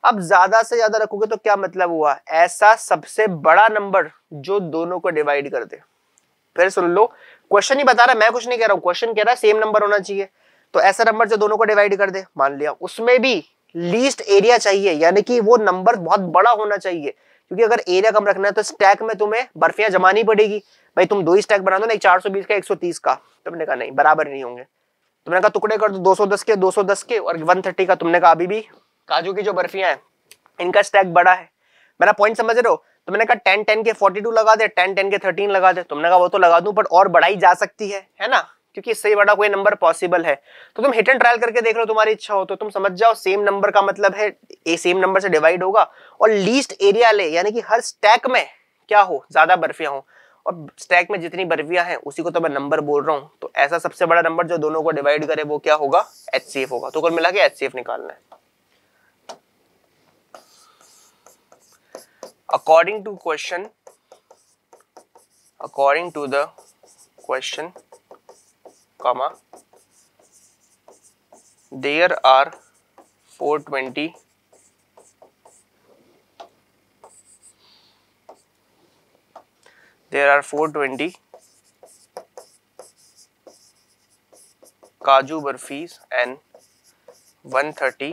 अब ज्यादा से ज्यादा रखोगे तो क्या मतलब हुआ, ऐसा सबसे बड़ा नंबर जो दोनों को डिवाइड कर दे। फिर सुन लो, क्वेश्चन ही बता रहा है, मैं कुछ नहीं कह रहा हूं, क्वेश्चन कह रहा है सेम नंबर होना चाहिए, तो ऐसा नंबर जो दोनों को डिवाइड कर दे। मान लिया उसमें भी लीस्ट एरिया चाहिए, यानी कि वो नंबर बहुत बड़ा होना चाहिए, क्योंकि अगर एरिया कम रखना है तो स्टैक में तुम्हें बर्फियां जमानी पड़ेगी। भाई तुम दो ही स्टैक बना दो ना, एक 420 का 130 का, तुमने कहा नहीं बराबर नहीं होंगे। तुमने कहा टुकड़े कर दो 210 के 210 के और 130 का, तुमने कहा अभी भी काजू की जो बर्फियां हैं इनका स्टैक बड़ा है। मेरा पॉइंट समझ रहे हो। तुमने कहा 10 10 के 42 लगा दे, 10 10 के 13 लगा दे, तुमने कहा वो तो लगा दूं पर और बढ़ाई जा सकती है ना, क्योंकि इससे बड़ा कोई नंबर पॉसिबल है। तो तुम हिट एंड ट्रायल करके देख लो, तुम्हारी इच्छा हो तो तुम समझ जाओ सेम नंबर का मतलब है ए सेम नंबर से डिवाइड होगा और लीस्ट एरिया ले, यानी कि हर स्टैक में क्या हो, ज्यादा बर्फियां हो, और स्टैक में जितनी बर्फियां हैं उसी को तो मैं नंबर बोल रहा हूं। तो ऐसा सबसे बड़ा नंबर जो दोनों को डिवाइड करे वो क्या होगा, HCF होगा। तो कुल मिला के HCF निकालना है। According to the question, comma, there are 420 काजू बर्फीज and 130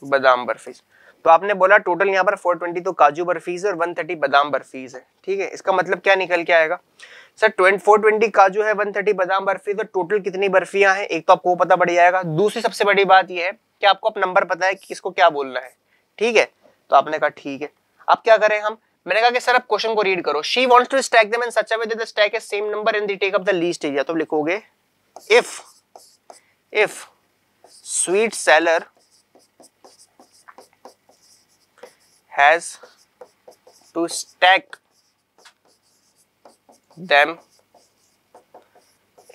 बादाम बर्फीज। तो आपने बोला टोटल यहाँ पर 420 तो काजू बर्फीज है और 130 बादाम बर्फीज है, ठीक है। इसका मतलब क्या निकल के आएगा सर, 420 काजू है, 130 बादाम बर्फीज, तो टोटल कितनी बर्फियां हैं, एक तो आपको पता पड़ जाएगा। दूसरी सबसे बड़ी बात यह है कि आपको अब नंबर पता है कि किसको क्या बोलना है, ठीक है। तो आपने कहा ठीक है, अब क्या करें हम। मैंने कहा कि सर अब क्वेश्चन को रीड करो। She wants to stack them in such a way that the stack is same number and they take up the least area. तो लिखोगे if sweet seller has to stack them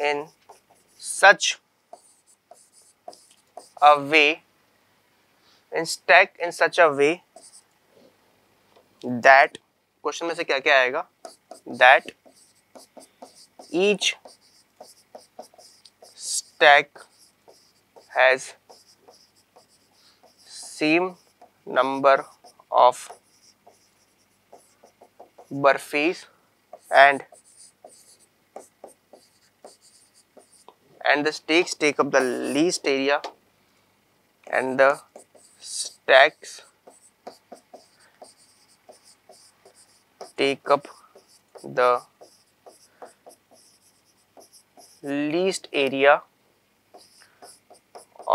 in such a way that, question में से क्या क्या आएगा, that each stack has same number of burfis and the stakes take up the least area and the stacks take up the least area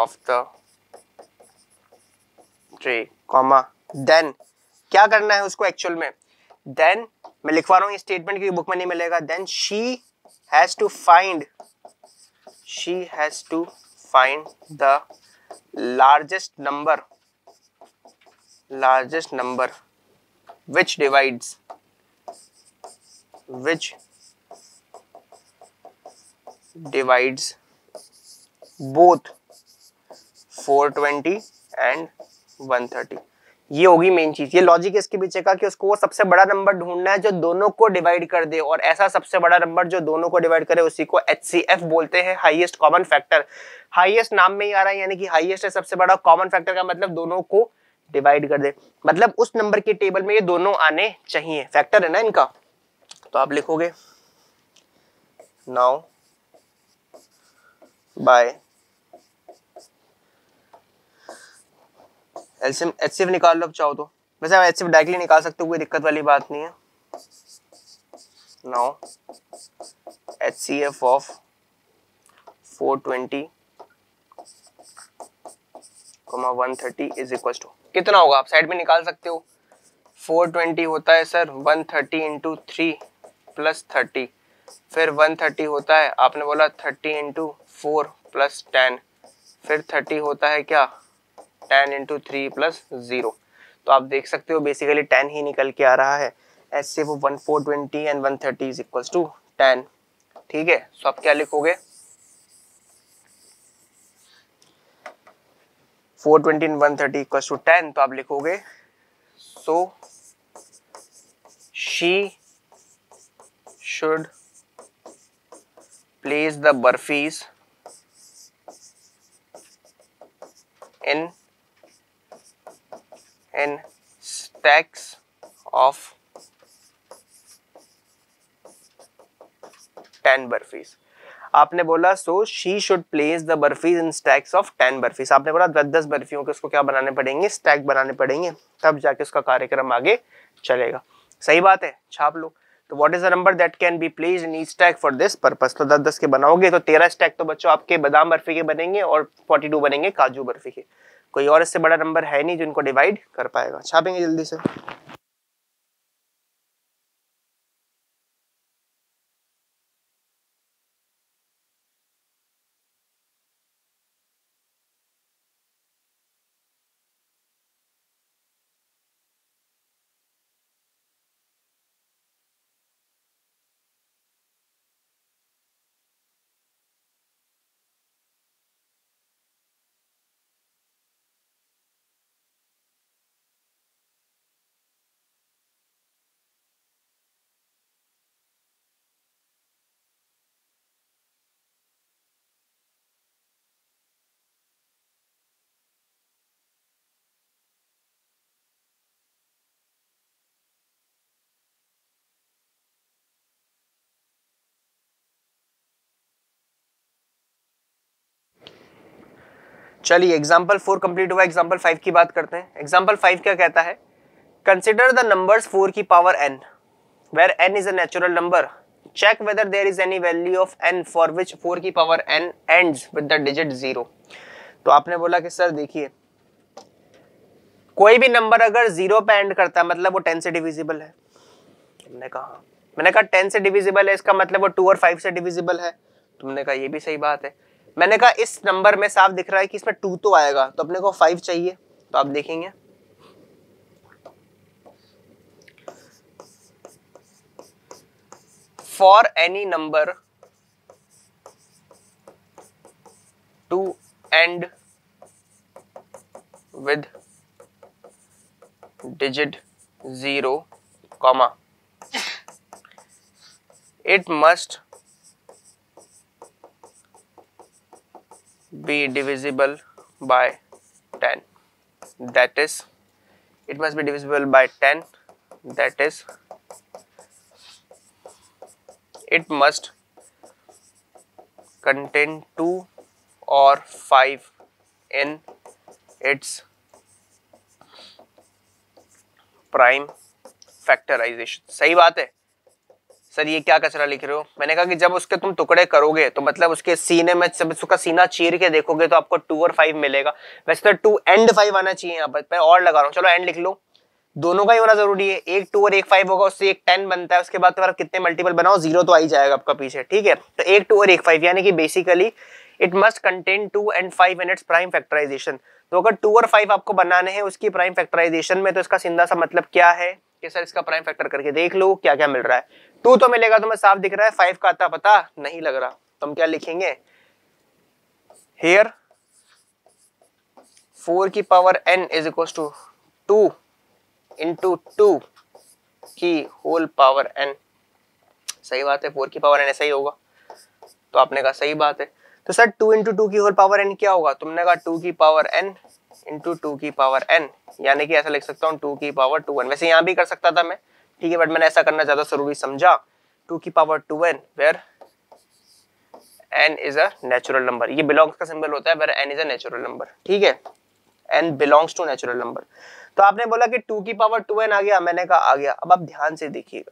of the tray comma then क्या करना है उसको actual में देन मैं लिखवा रहा हूँ ये स्टेटमेंट की बुक में नहीं मिलेगा then she has to find the largest number which divides both 420 and 130। ये होगी मेन चीज। ये लॉजिक है इसके पीछे का कि उसको वो सबसे बड़ा नंबर ढूंढना है जो दोनों को डिवाइड कर दे, और ऐसा सबसे बड़ा नंबर जो दोनों को डिवाइड करे उसी को HCF बोलते हैं, हाईएस्ट कॉमन फैक्टर। हाईएस्ट नाम में ही आ रहा है, यानी कि हाईएस्ट है सबसे बड़ा, कॉमन फैक्टर का मतलब दोनों को डिवाइड कर दे, मतलब उस नंबर के टेबल में ये दोनों आने चाहिए, फैक्टर है ना इनका। तो आप लिखोगे नाउ बाय एलसीएम HCF निकाल लो अब चाहो तो, वैसे आप HCF डायरेक्टली निकाल सकते हो, कोई दिक्कत वाली बात नहीं है। Now HCF of 420 130 is equal to कितना होगा, आप साइड में निकाल सकते हो। 420 होता है सर 130 इंटू 3 प्लस 30, फिर 130 होता है आपने बोला 30 इंटू 4 प्लस 10, फिर 30 होता है क्या 10 इंटू 3 प्लस 0। तो आप देख सकते हो बेसिकली 10 ही निकल के आ रहा है। HCF of 420 and 130 is equal to 10। ठीक है, सो आप क्या लिखोगे 420 एंड 130 इक्वल टू 10, तो आप लिखोगे so she should place the barfis in stacks of 10 barfis. आपने बोला so she should place the barfis in stacks of 10 barfis. आपने बोला 10-10 बर्फियों के उसको क्या बनाने पड़ेंगे, स्टैक बनाने पड़ेंगे, तब जाके उसका कार्यक्रम आगे चलेगा। सही बात है, छाप लो। तो what is the number that can be placed in each stack for this purpose. तो 10-10 के बनाओगे तो 13 स्टैक तो बच्चों आपके बादाम बर्फी के बनेंगे और 42 बनेंगे काजू बर्फी के। कोई और इससे बड़ा नंबर है नहीं जिनको डिवाइड कर पाएगा। छापेंगे जल्दी से। चलिए एग्जाम्पल 4 कंप्लीट हुआ, एग्जाम्पल 5 की बात करते हैं। एग्जाम्पल 5 क्या कहता है, कंसिडर द नंबर्स 4 की power n where n is a natural number, check whether there is any value of n for which 4 की power n ends with the digit 0। तो आपने बोला कि सर देखिए कोई भी नंबर अगर 0 पे एंड करता है मतलब वो 10 से डिविजिबल है। मैंने कहा 10 से डिविजिबल है, इसका मतलब वो 2 और 5 से डिविजिबल है। तुमने कहा ये भी सही बात है। मैंने कहा इस नंबर में साफ दिख रहा है कि इसमें 2 तो आएगा, तो अपने को 5 चाहिए। तो आप देखेंगे for any number two and with digit 0, comma it must be divisible by 10, that is it must be divisible by 10, that is it must contain 2 or 5 in its prime factorization। सही बात है सर, ये क्या कचरा लिख रहे हो? मैंने कहा कि जब उसके तुम टुकड़े करोगे तो मतलब उसके सीने में जब उसका सीना चीर के देखोगे तो आपको 2 और 5 मिलेगा। वैसे तो 2 एंड 5 आना चाहिए यहाँ पर, मैं और लगा रहा हूँ, चलो एंड लिख लो, दोनों का ही होना जरूरी है। एक 2 और एक 5 होगा, उससे एक 10 बनता है, उसके बाद तो आप कितने मल्टीपल बनाओ 0 तो आ ही जाएगा आपका पीछे, ठीक है। तो एक 2 और एक 5 यानी कि basically it must contain 2 and 5 in its prime factorization. तो अगर 2 और 5 आपको बनाने हैं उसकी प्राइम फैक्टराइजेशन में, तो इसका सीधा सा मतलब क्या है कि सर इसका प्राइम फैक्टर करके देख लो क्या क्या मिल रहा है। 2 तो मिलेगा, तो मैं साफ दिख रहा है, 5 का आता पता नहीं लग रहा, तो हम क्या लिखेंगे हियर 4 की power n is equal to 2 into 2 की होल पावर n। सही बात है, 4 की पावर n ऐसा ही होगा, तो आपने कहा सही बात है। तो सर 2 इंटू 2 की होल पावर n क्या होगा? तुमने कहा 2 की पावर n इंटू 2 की पावर n, यानी कि ऐसा लिख सकता हूँ 2 की पावर 2n। वैसे यहाँ भी कर सकता था मैं, ठीक है, बट मैंने ऐसा करना ज्यादा जरूरी समझा। 2 की power 2n where n is a natural number, ये बिलोंग्स का सिंबल होता है where n is a natural number, ठीक है, n belongs to natural number. तो आपने बोला कि 2 की पावर 2n आ गया, मैंने कहा आ गया। अब आप ध्यान से देखिएगा,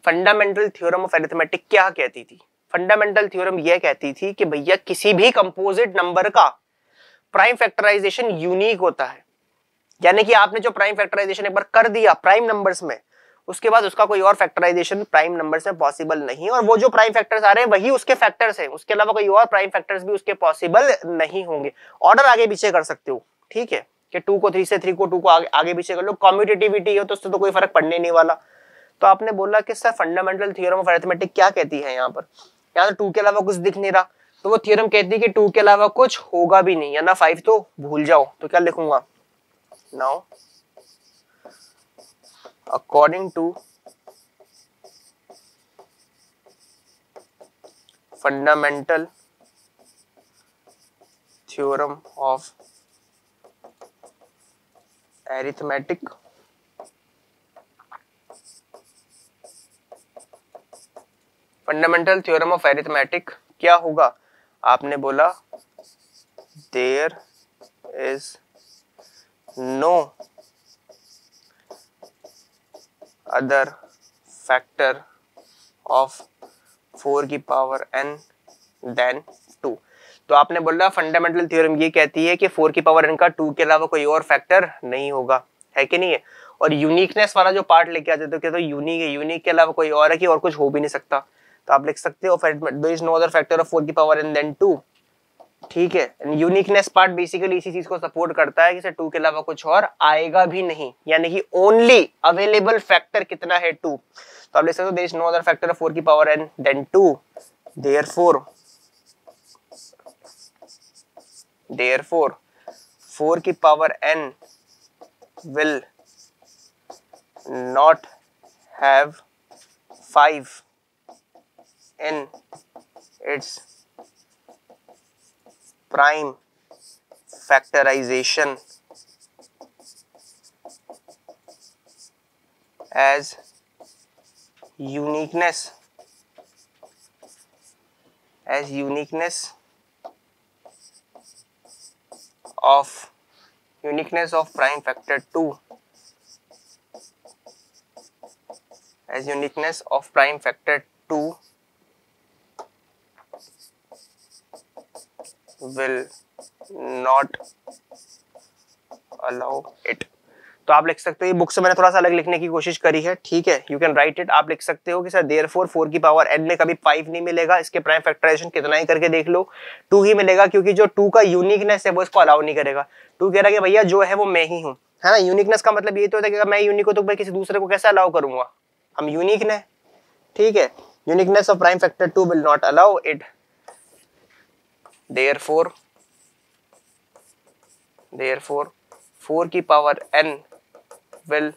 फंडामेंटल थ्योरम ऑफ अरिथमेटिक क्या कहती थी? फंडामेंटल थ्योरम यह कहती थी कि भैया किसी भी कंपोजिट नंबर का प्राइम फैक्टराइजेशन यूनिक होता है, यानी कि आपने जो प्राइम फैक्टराइजेशन एक बार कर दिया प्राइम नंबर्स में, उसके बाद उसका कोई और फैक्टराइजेशन प्राइम नंबर्स में पॉसिबल नहीं, और वो जो प्राइम फैक्टर्स आ रहे हैं वही उसके फैक्टर्स हैं, उसके अलावा कोई और प्राइम फैक्टर्स भी उसके पॉसिबल नहीं होंगे। ऑर्डर आगे पीछे कर सकते हो, ठीक है, कि 2 को 3 से, 3 को 2 को आगे पीछे कर लो, कम्यूटेटिविटी हो तो उससे तो कोई फर्क पड़ने नहीं वाला। तो आपने बोला कि sir fundamental theorem of arithmetic क्या कहती है यहाँ पर? यहाँ तो 2 के अलावा कुछ दिख नहीं रहा, तो वो थ्योरम कहती है कि 2 के अलावा कुछ होगा भी नहीं, या ना 5 तो भूल जाओ। तो क्या लिखूंगा now, according to fundamental theorem of arithmetic, fundamental theorem of arithmetic क्या होगा? आपने बोला there is no other factor of 4 की पावर n देन 2। तो आपने बोला फंडामेंटल थ्योरम ये कहती है कि 4 की पावर n का 2 के अलावा कोई और फैक्टर नहीं होगा, है कि नहीं है? और यूनिकनेस वाला जो पार्ट लेके आते तो कहते यूनिक है, यूनिक के अलावा कोई और है कि और कुछ हो भी नहीं सकता। तो आप लिख सकते हो there is no other factor of 4 की पावर n देन 2, ठीक है। यूनिकनेस पार्ट बेसिकली इसी चीज को सपोर्ट करता है कि सर 2 के अलावा कुछ और आएगा भी नहीं, यानी कि ओनली अवेलेबल फैक्टर कितना है 2। तो आप लिख सकते हो there is no other factor of 4 की पावर n देन 2, देयरफॉर 4 की power n will not have 5 in its prime factorization as uniqueness of prime factor 2, as uniqueness of prime factor 2 will not allow it। तो आप लिख सकते हो, ये book से मैंने थोड़ा सा अलग लिखने की कोशिश करी है, ठीक है, यू कैन राइट इट। आप लिख सकते हो कि सर देयरफॉर 4 की पावर n में कभी 5 नहीं मिलेगा, इसके प्राइम फैक्टराइजेशन कितना ही करके देख लो 2 ही मिलेगा, क्योंकि जो 2 का यूनिकनेस है वो इसको अलाउ नहीं करेगा। 2 कह रहा है कि भैया जो है वो मैं ही हूँ, है ना। यूनिकनेस का मतलब ये तो होता है कि अगर मैं यूनिक हूँ तो मैं किसी दूसरे को कैसे अलाउ करूंगा, हम यूनिक ने, ठीक है। Uniqueness of prime factor 2 will not allow it, therefore 4 की power n will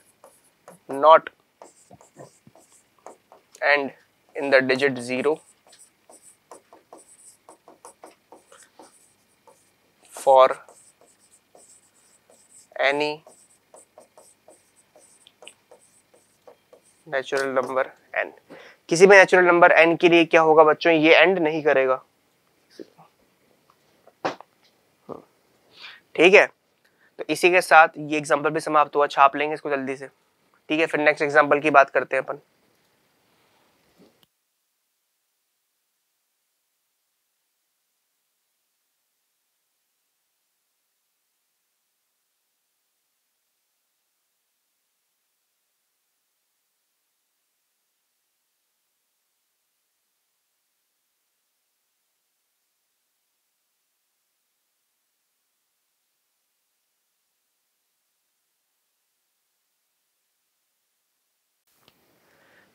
not end in the digit 0 for any natural number n। किसी भी नेचुरल नंबर n के लिए क्या होगा बच्चों, ये एंड नहीं करेगा। ठीक है, तो इसी के साथ ये एग्जांपल भी समाप्त हुआ, छाप लेंगे इसको जल्दी से। ठीक है, फिर नेक्स्ट एग्जांपल की बात करते हैं अपन।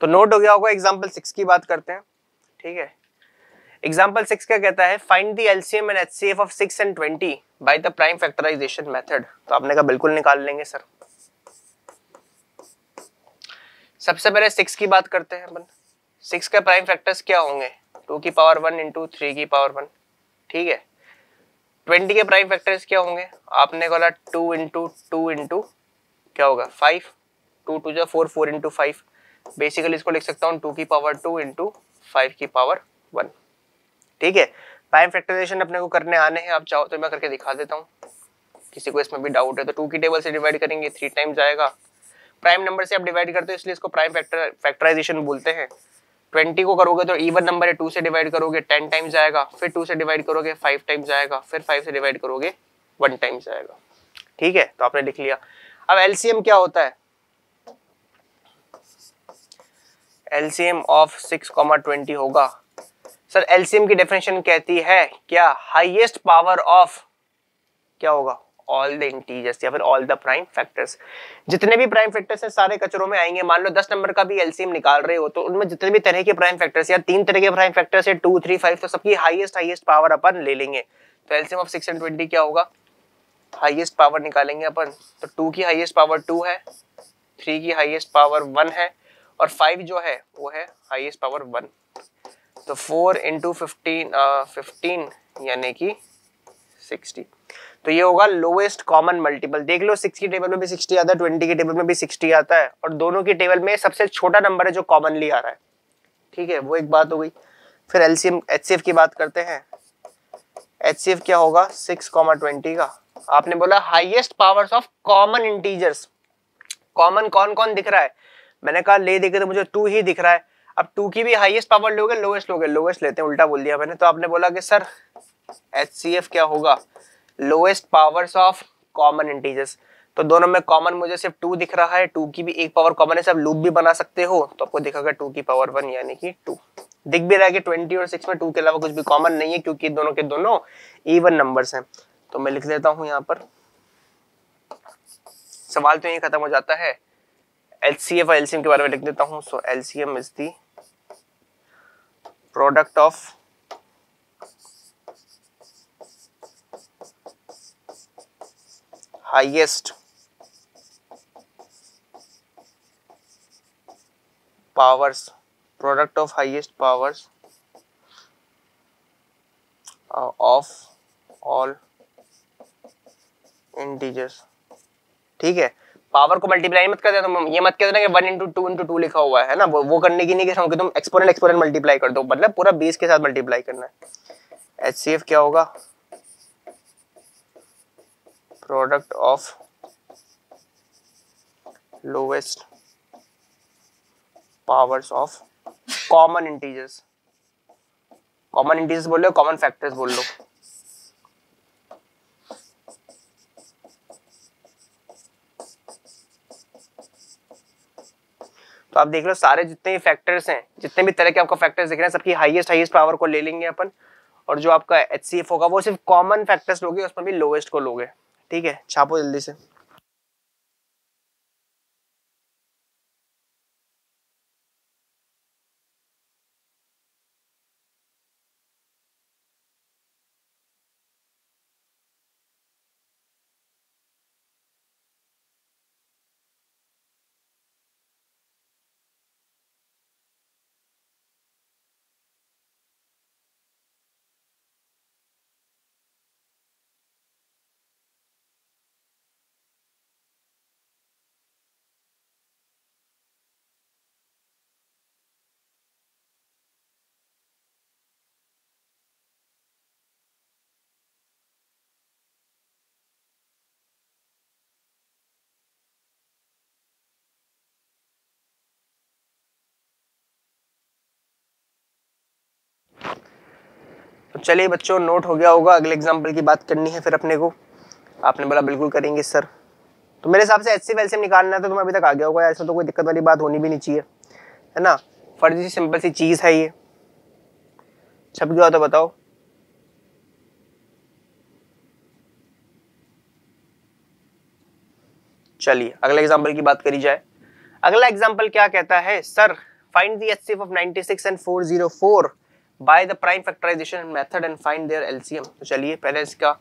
तो नोट हो गया होगा, एग्जांपल 6 की बात करते हैं। ठीक है, एग्जांपल 6 क्या कहता है, find the LCM and HCF of 6 and 20 by the prime factorization method. तो आपने कहा बिल्कुल निकाल लेंगे सर। सबसे पहले 6 की बात करते हैं अपन। 6 के प्राइम फैक्टर्स क्या होंगे, 2 की पावर 1 इंटू 3 की पावर 1। ठीक है, 20 के प्राइम फैक्टर्स क्या होंगे, आपने बोला 2 इंटू 2 इंटू क्या होगा 5, 2 2 जा 4, 4 इंटू 5। बेसिकली इसको लिख सकता हूँ 2 की पावर 2 इंटू 5 की पावर 1। ठीक है, प्राइम फैक्टराइजेशन अपने को करने आने हैं, आप चाहो तो मैं करके दिखा देता हूँ, किसी को इसमें भी डाउट है तो 2 की टेबल से डिवाइड करेंगे 3 टाइम्स आएगा। प्राइम नंबर से आप डिवाइड करते हो इसलिए इसको प्राइम फैक्टराइजेशन बोलते हैं। 20 को करोगे तो इवन नंबर है, 2 से डिवाइड करोगे 10 टाइम्स आएगा, फिर 2 से डिवाइड करोगे 5 टाइम्स आएगा, फिर 5 से डिवाइड करोगे 1 टाइम्स आएगा। ठीक है, तो आपने लिख लिया। अब एलसीएम क्या होता है, एलसीएम ऑफ 6,20 होगा। सर एलसीएम की डेफिनेशन कहती है क्या, हाईएस्ट पावर ऑफ क्या होगा, ऑल द इंटीजर्स या फिर ऑल द प्राइम फैक्टर्स। जितने भी प्राइम फैक्टर्स हैं सारे कचरों में आएंगे। मान लो 10 नंबर का भी एलसीएम निकाल रहे हो तो उनमें जितने भी तरह के प्राइम फैक्टर्स या 3 तरह के प्राइम फैक्टर्स है 2 3 5, तो सबकी हाईएस्ट पावर अपन ले लेंगे। तो एलसीएम ऑफ 6 एंड 20 क्या होगा, हाईएस्ट पावर निकालेंगे अपन। तो 2 की हाईएस्ट पावर 2 है, 3 की हाईएस्ट पावर 1 है, और 5 जो है वो है हाईएस्ट पावर 1। तो 4 इंटू 15 यानी कि 60। तो ये होगा लोएस्ट कॉमन मल्टीपल। देख लो 6 की टेबल में भी 60 आता है, 20 की टेबल में भी 60 आता है, और दोनों की टेबल में सबसे छोटा नंबर है जो कॉमनली आ रहा है। ठीक है, वो एक बात हो गई। फिर एलसीएम एचसीएफ की बात करते हैं। एचसीएफ क्या होगा 6,20 का। आपने बोला highest powers of common integers. Common कौन कौन दिख रहा है, मैंने कहा ले देखे तो मुझे 2 ही दिख रहा है। अब 2 की भी हाईएस्ट पावर लोगे लोएस्ट लोगे, लोएस्ट लेते हैं, उल्टा बोल दिया मैंने। तो आपने बोला कि सर एचसीएफ क्या होगा, lowest powers of common integers. तो दोनों में कॉमन मुझे सिर्फ 2 दिख रहा है, 2 की भी एक पावर कॉमन है, सब लूप भी बना सकते हो तो आपको दिखेगा 2 की पावर 1 यानी कि 2। दिख भी रहा है कि 20 और 6 में 2 के अलावा कुछ भी कॉमन नहीं है क्योंकि दोनों के दोनों इवन नंबर्स हैं। तो मैं लिख देता हूं यहाँ पर, सवाल तो यही खत्म हो जाता है। एचसीएफ और एलसीएम के बारे में लिख देता हूं। So LCM is the product of highest powers, product of highest powers of all integers। ठीक है, पावर को मल्टीप्लाई मत कर देना, तुम ये मत कह देना कि 1 इंटू 2 इंटू 2 लिखा हुआ है ना, वो करने की नहीं कह रहा हूँ कि तुम एक्सपोनेंट एक्सपोनेंट मल्टीप्लाई कर दो, मतलब पूरा बेस के साथ मल्टीप्लाई करना है। एचसीएफ क्या होगा, product of lowest powers of common integers. Common integers बोल लो, कॉमन फैक्टर्स बोल लो। तो आप देख लो सारे जितने भी फैक्टर्स हैं, जितने भी तरह के आपको फैक्टर्स दिख रहे हैं, सबकी हाईएस्ट पावर को ले लेंगे अपन, और जो आपका एचसीएफ होगा वो सिर्फ कॉमन फैक्टर्स लोगे, उसमें भी लोएस्ट को लोगे। ठीक है, छापो जल्दी से। चलिए बच्चों, नोट हो गया होगा, अगले एग्जाम्पल की बात करनी है फिर अपने को। आपने बोला बिल्कुल करेंगे सर। तो मेरे हिसाब से HCF LCM निकालना है तो तुम्हें अभी तक आ गया होगा, ऐसा तो कोई दिक्कत वाली बात होनी भी नहीं चाहिए, है ना। फर्जी सी सिंपल सी चीज है ये। छप गया तो बताओ। चलिए अगले एग्जाम्पल की बात करी जाए। अगला एग्जाम्पल क्या कहता है, sir find the HCF of 96 and 404 by the prime factorization method and find their LCM। तो चलिए पहले इसका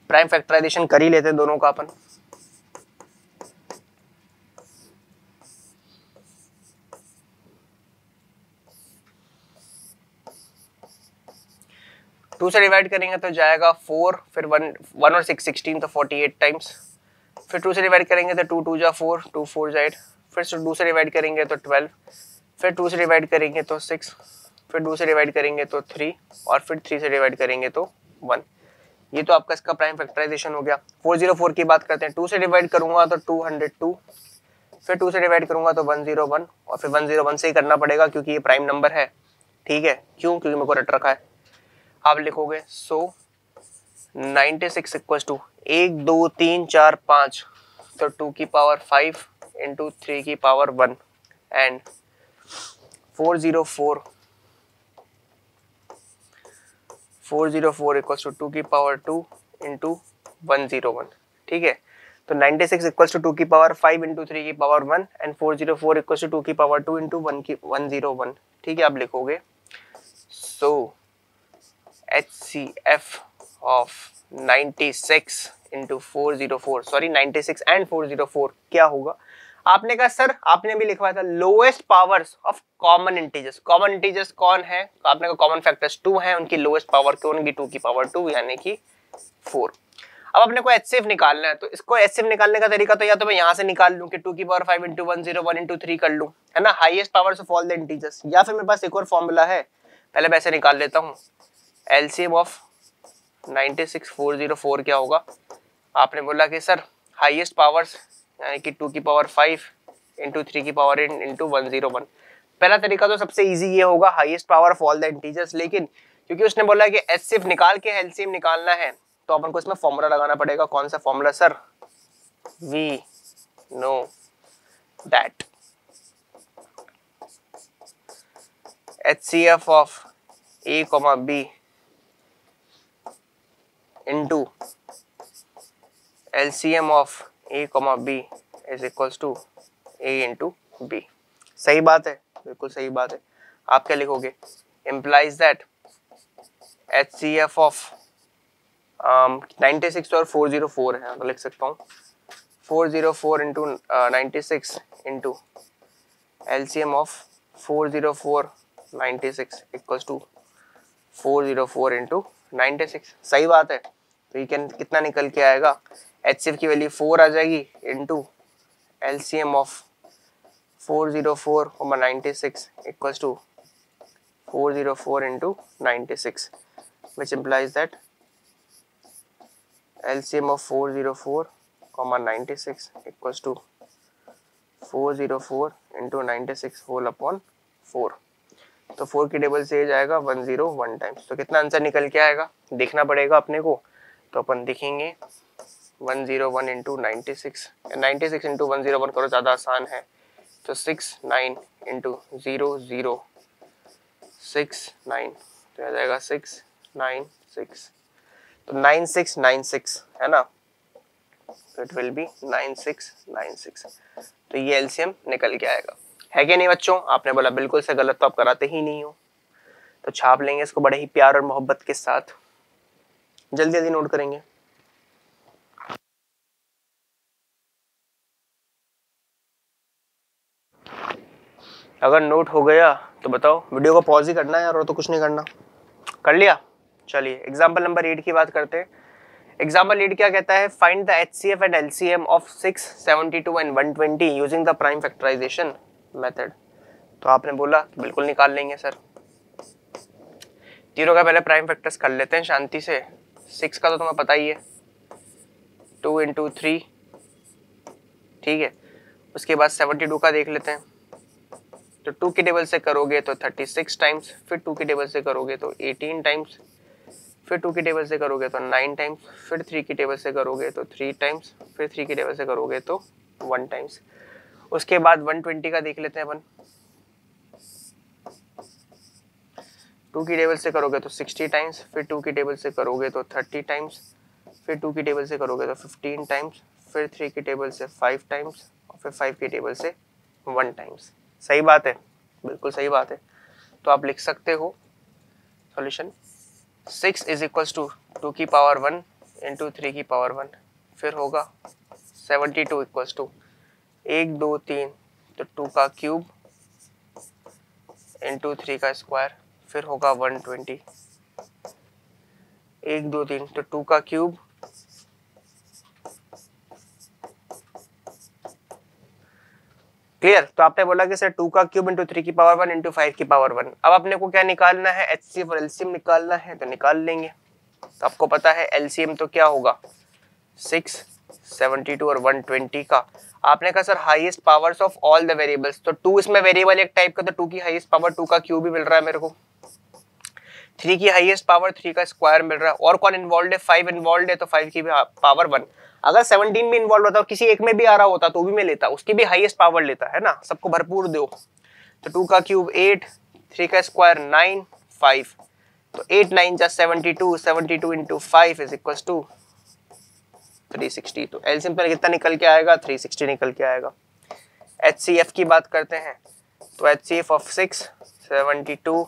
प्राइम फैक्टराइजेशन कर ही लेते हैं दोनों का अपन। टू से डिवाइड करेंगे तो जाएगा 4, फिर 1 और 6 16 तो 48 टाइम्स। फिर 2 से डिवाइड करेंगे तो 2 2 जा 4, 2 4 जा 8। फिर 2 से डिवाइड करेंगे तो 12। फिर 2 से डिवाइड करेंगे तो 6। फिर 2 से डिवाइड करेंगे तो 3 और फिर 3 से डिवाइड करेंगे तो 1। ये तो आपका इसका प्राइम फैक्टराइजेशन हो गया। 404 की बात करते हैं। 2 से डिवाइड करूंगा तो 202। फिर 2 से डिवाइड करूंगा तो 101 और फिर 101 से ही करना पड़ेगा क्योंकि ये प्राइम नंबर है। ठीक है, क्यों? क्योंकि मेरे को रट रखा है। आप लिखोगे सो 96 इक्वल टू 1 2 3 4 5 तो 2 की पावर 5 इंटू 3 की पावर 1 एंड 404 इक्वल टू 2 की पावर 2 इंटू 101। ठीक है, तो 96 इक्वल टू 2 की पावर 5 इंटू 3 की पावर 1 एंड 404 इक्वल टू 2 की पावर 2 इंटू 101। ठीक है, आप लिखोगे सो HCF of 96 into 404, sorry 96 and 404 क्या होगा? आपने कहा सर, आपने भी लिखवाया था lowest powers of common integers. Common integers कौन है? आपने कहा कॉमन फैक्टर्स 2 हैं, उनकी लोएस्ट पावर कौन होगी? 2 की पावर 2 यानी कि 4। अब अपने को HCF निकालना है, तो इसको HCF निकालने का तरीका तो या तो मैं यहाँ से निकाल लूं कि 2 की पावर 5 इंटू 101 इंटू 3 कर लूं, है ना, highest powers of all the integers, या फिर मेरे पास एक और फॉर्मूला है, पहले वैसे निकाल लेता हूँ। LCM ऑफ 96 404 क्या होगा? आपने बोला कि सर हाईएस्ट पावर्स यानी कि 2 की पावर 5 इंटू 3 की पावर इंटू 101। पहला तरीका तो सबसे इजी ये होगा, highest power of all the integers, लेकिन क्योंकि उसने बोला कि HCF निकाल के LCM निकालना है तो अपन को इसमें फॉर्मूला लगाना पड़ेगा। कौन सा formula sir? We know that HCF of A, B into LCM of A, B is equals to A into B। सही बात है, बिल्कुल सही बात है। आप क्या लिखोगे? implies that HCF of 96 और 404 है, तो लिख सकता हूँ 404 into 96 into LCM of 404 96 equals to 404 into 96। सही बात है। तो ये कितना निकल के आएगा? HCF की वैल्यू 4 आ जाएगी into LCM of 404 96 equals to 404 into 96, which implies that LCM of 404 96 equals to 404 into 96 whole upon 4। तो 4 की टेबल से जाएगा 101 टाइम्स। तो कितना आंसर निकल के आएगा देखना पड़ेगा अपने को। तो अपन देखेंगे 101 इंटू 96 इंटू 101 करो, ज़्यादा आसान है। तो 69 इंटू 00 69 तो आ जाएगा 696, तो 9696 है ना, तो इट विल बी 9696। तो ये एलसीएम निकल के आएगा, है क्या नहीं बच्चों? आपने बोला बिल्कुल से गलत तो आप कराते ही नहीं हो, तो छाप लेंगे इसको बड़े ही प्यार और मोहब्बत के साथ। जल्दी जल्दी नोट करेंगे। अगर नोट हो गया तो बताओ, वीडियो को पॉज ही करना है यार, और तो कुछ नहीं करना। कर लिया? चलिए एग्जाम्पल नंबर 8 की बात करते हैं। एग्जाम्पल 8 क्या कहता है? Find the HCF and LCM of 6, 72 and 120 using the prime factorization method. तो आपने बोला बिल्कुल निकाल लेंगे सर। तीनों का पहले प्राइम फैक्टर्स कर लेते हैं शांति से। 6 का तो तुम्हें पता ही है, 2 इंटू 3, ठीक है। उसके बाद 72 का देख लेते हैं। तो 2 की टेबल से करोगे तो 36 टाइम्स, फिर 2 की टेबल से करोगे तो 18 टाइम्स, फिर 2 की टेबल से करोगे तो 9 टाइम्स, फिर 3 की टेबल से करोगे तो 3 टाइम्स, फिर 3 की टेबल से करोगे तो 1 टाइम्स। उसके बाद 120 का देख लेते हैं अपन। 2 की टेबल से करोगे तो 60 टाइम्स, फिर 2 की टेबल से करोगे तो 30 टाइम्स, फिर 2 की टेबल से करोगे तो 15 टाइम्स, फिर 3 की टेबल से 5 टाइम्स और फिर 5 की टेबल से 1 टाइम्स। सही बात है, बिल्कुल सही बात है। तो आप लिख सकते हो सॉल्यूशन 6 इज इक्वल्स टू 2 की पावर 1 इंटू 3 की पावर 1, फिर होगा 72 इक्वल्स टू 1 2 3 तो 2 का क्यूब इंटू 3 का स्क्वायर, फिर होगा 120। 1 2 3 तो 2 का क्यूब क्लियर। तो आपने बोला कि सर 2 का क्यूब इंटू 3 की पावर 1 इंटू 5 की पावर 1। अब अपने को क्या निकालना है, एचसीएफ और एलसीएम निकालना है, तो निकाल लेंगे। तो आपको पता है एलसीएम तो क्या होगा 6, 72 और 120 का। आपने कहा sir highest powers of all the variables, तो 2 इसमें वेरिएबल एक टाइप का, तो 2 की हाईएस्ट पावर 2 का क्यूब भी मिल रहा है मेरे को। 3 की हाईएस्ट पावर 3 का स्क्वायर मिल रहा है। और कौन इन्वॉल्व है, 5 इन्वॉल्व है, तो 5 की पावर 1। अगर 17 भी इन्वॉल्व होता, किसी एक में भी आ रहा होता तो भी मैं लेता, उसकी भी हाईएस्ट पावर लेता है ना, सबको भरपूर दो। तो 2 का क्यूब 8, 3 का स्क्वायर 9, 5, तो 8 9 जा 72, 72 इंटू 5 इज इक्वल टू 360। तो एलसीएम पर कितना निकल के आएगा, 360 निकल के आएगा। एचसीएफ की बात करते हैं, तो एचसीएफ ऑफ 6, 72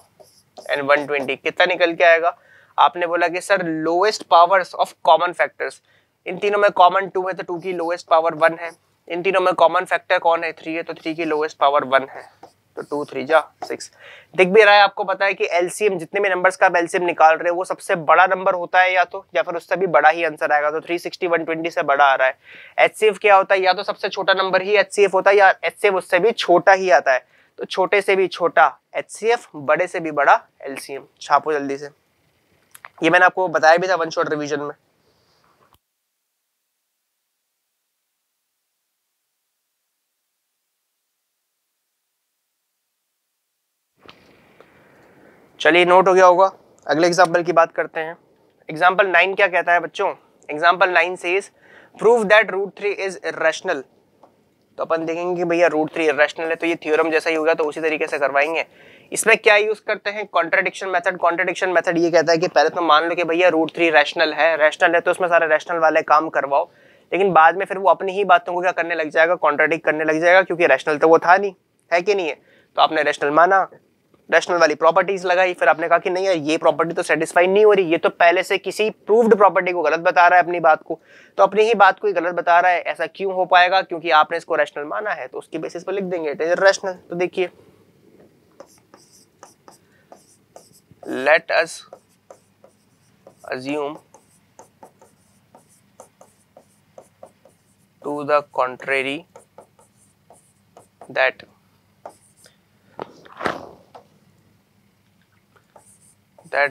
एंड 120 कितना निकल के आएगा। आपने बोला कि sir lowest powers of common factors, इन तीनों में कॉमन 2 है तो 2 की लोएस्ट पावर 1 है। इन तीनों में कॉमन फैक्टर कौन है, 3 है, तो 3 की लोएस्ट पावर 1 है। तो 2 3 जा 6। दिख भी रहा है आपको, पता है कि एलसीएम जितने भी नंबर्स का आप एलसीएम निकाल रहे हो वो सबसे बड़ा नंबर होता है या फिर उससे भी बड़ा ही आंसर आएगा। तो 360 120 से बड़ा आ रहा है। एचसीएफ क्या होता है, या तो सबसे छोटा नंबर ही एचसीएफ होता है या एचसीएफ उससे भी छोटा ही आता है। तो छोटे से भी छोटा एचसीएफ, बड़े से भी बड़ा एलसीएम। छापो जल्दी से, ये मैंने आपको बताया भी था वन शॉट रिवीजन में। चलिए नोट हो गया होगा। अगले एग्जाम्पल की बात करते हैं। एग्जाम्पल 9 क्या कहता है बच्चों, example 9 says prove that root 3 is irrational. तो अपन देखेंगे कि भैया रूट 3 इर्रेशनल है, तो ये थ्योरम जैसा ही होगा, तो उसी तरीके से करवाएंगे। इसमें क्या यूज करते हैं, कॉन्ट्रडिक्शन मेथड। कॉन्ट्रडिक्शन मेथड ये कहता है कि पहले तो मान लो कि भैया रूट 3 रैशनल है तो उसमें सारे रैशनल वाले काम करवाओ, लेकिन बाद में फिर वो अपनी ही बातों को क्या करने लग जाएगा, कॉन्ट्रडिक्ट करने लग जाएगा, क्योंकि रैशनल तो वो था नहीं, है कि नहीं है। तो आपने रैशनल माना, रैशनल वाली प्रॉपर्टीज लगाई, फिर आपने कहा कि नहीं यार ये प्रॉपर्टी तो सेटिस्फाई नहीं हो रही, ये तो पहले से किसी प्रूव्ड प्रॉपर्टी को गलत बता रहा है अपनी बात को, तो अपनी ही बात को ही गलत बता रहा है। ऐसा क्यों हो पाएगा, क्योंकि आपने इसको रैशनल माना है, तो उसकी बेसिस पर लिख देंगे इट इज रैशनल। तो देखिए let us assume to the contrary that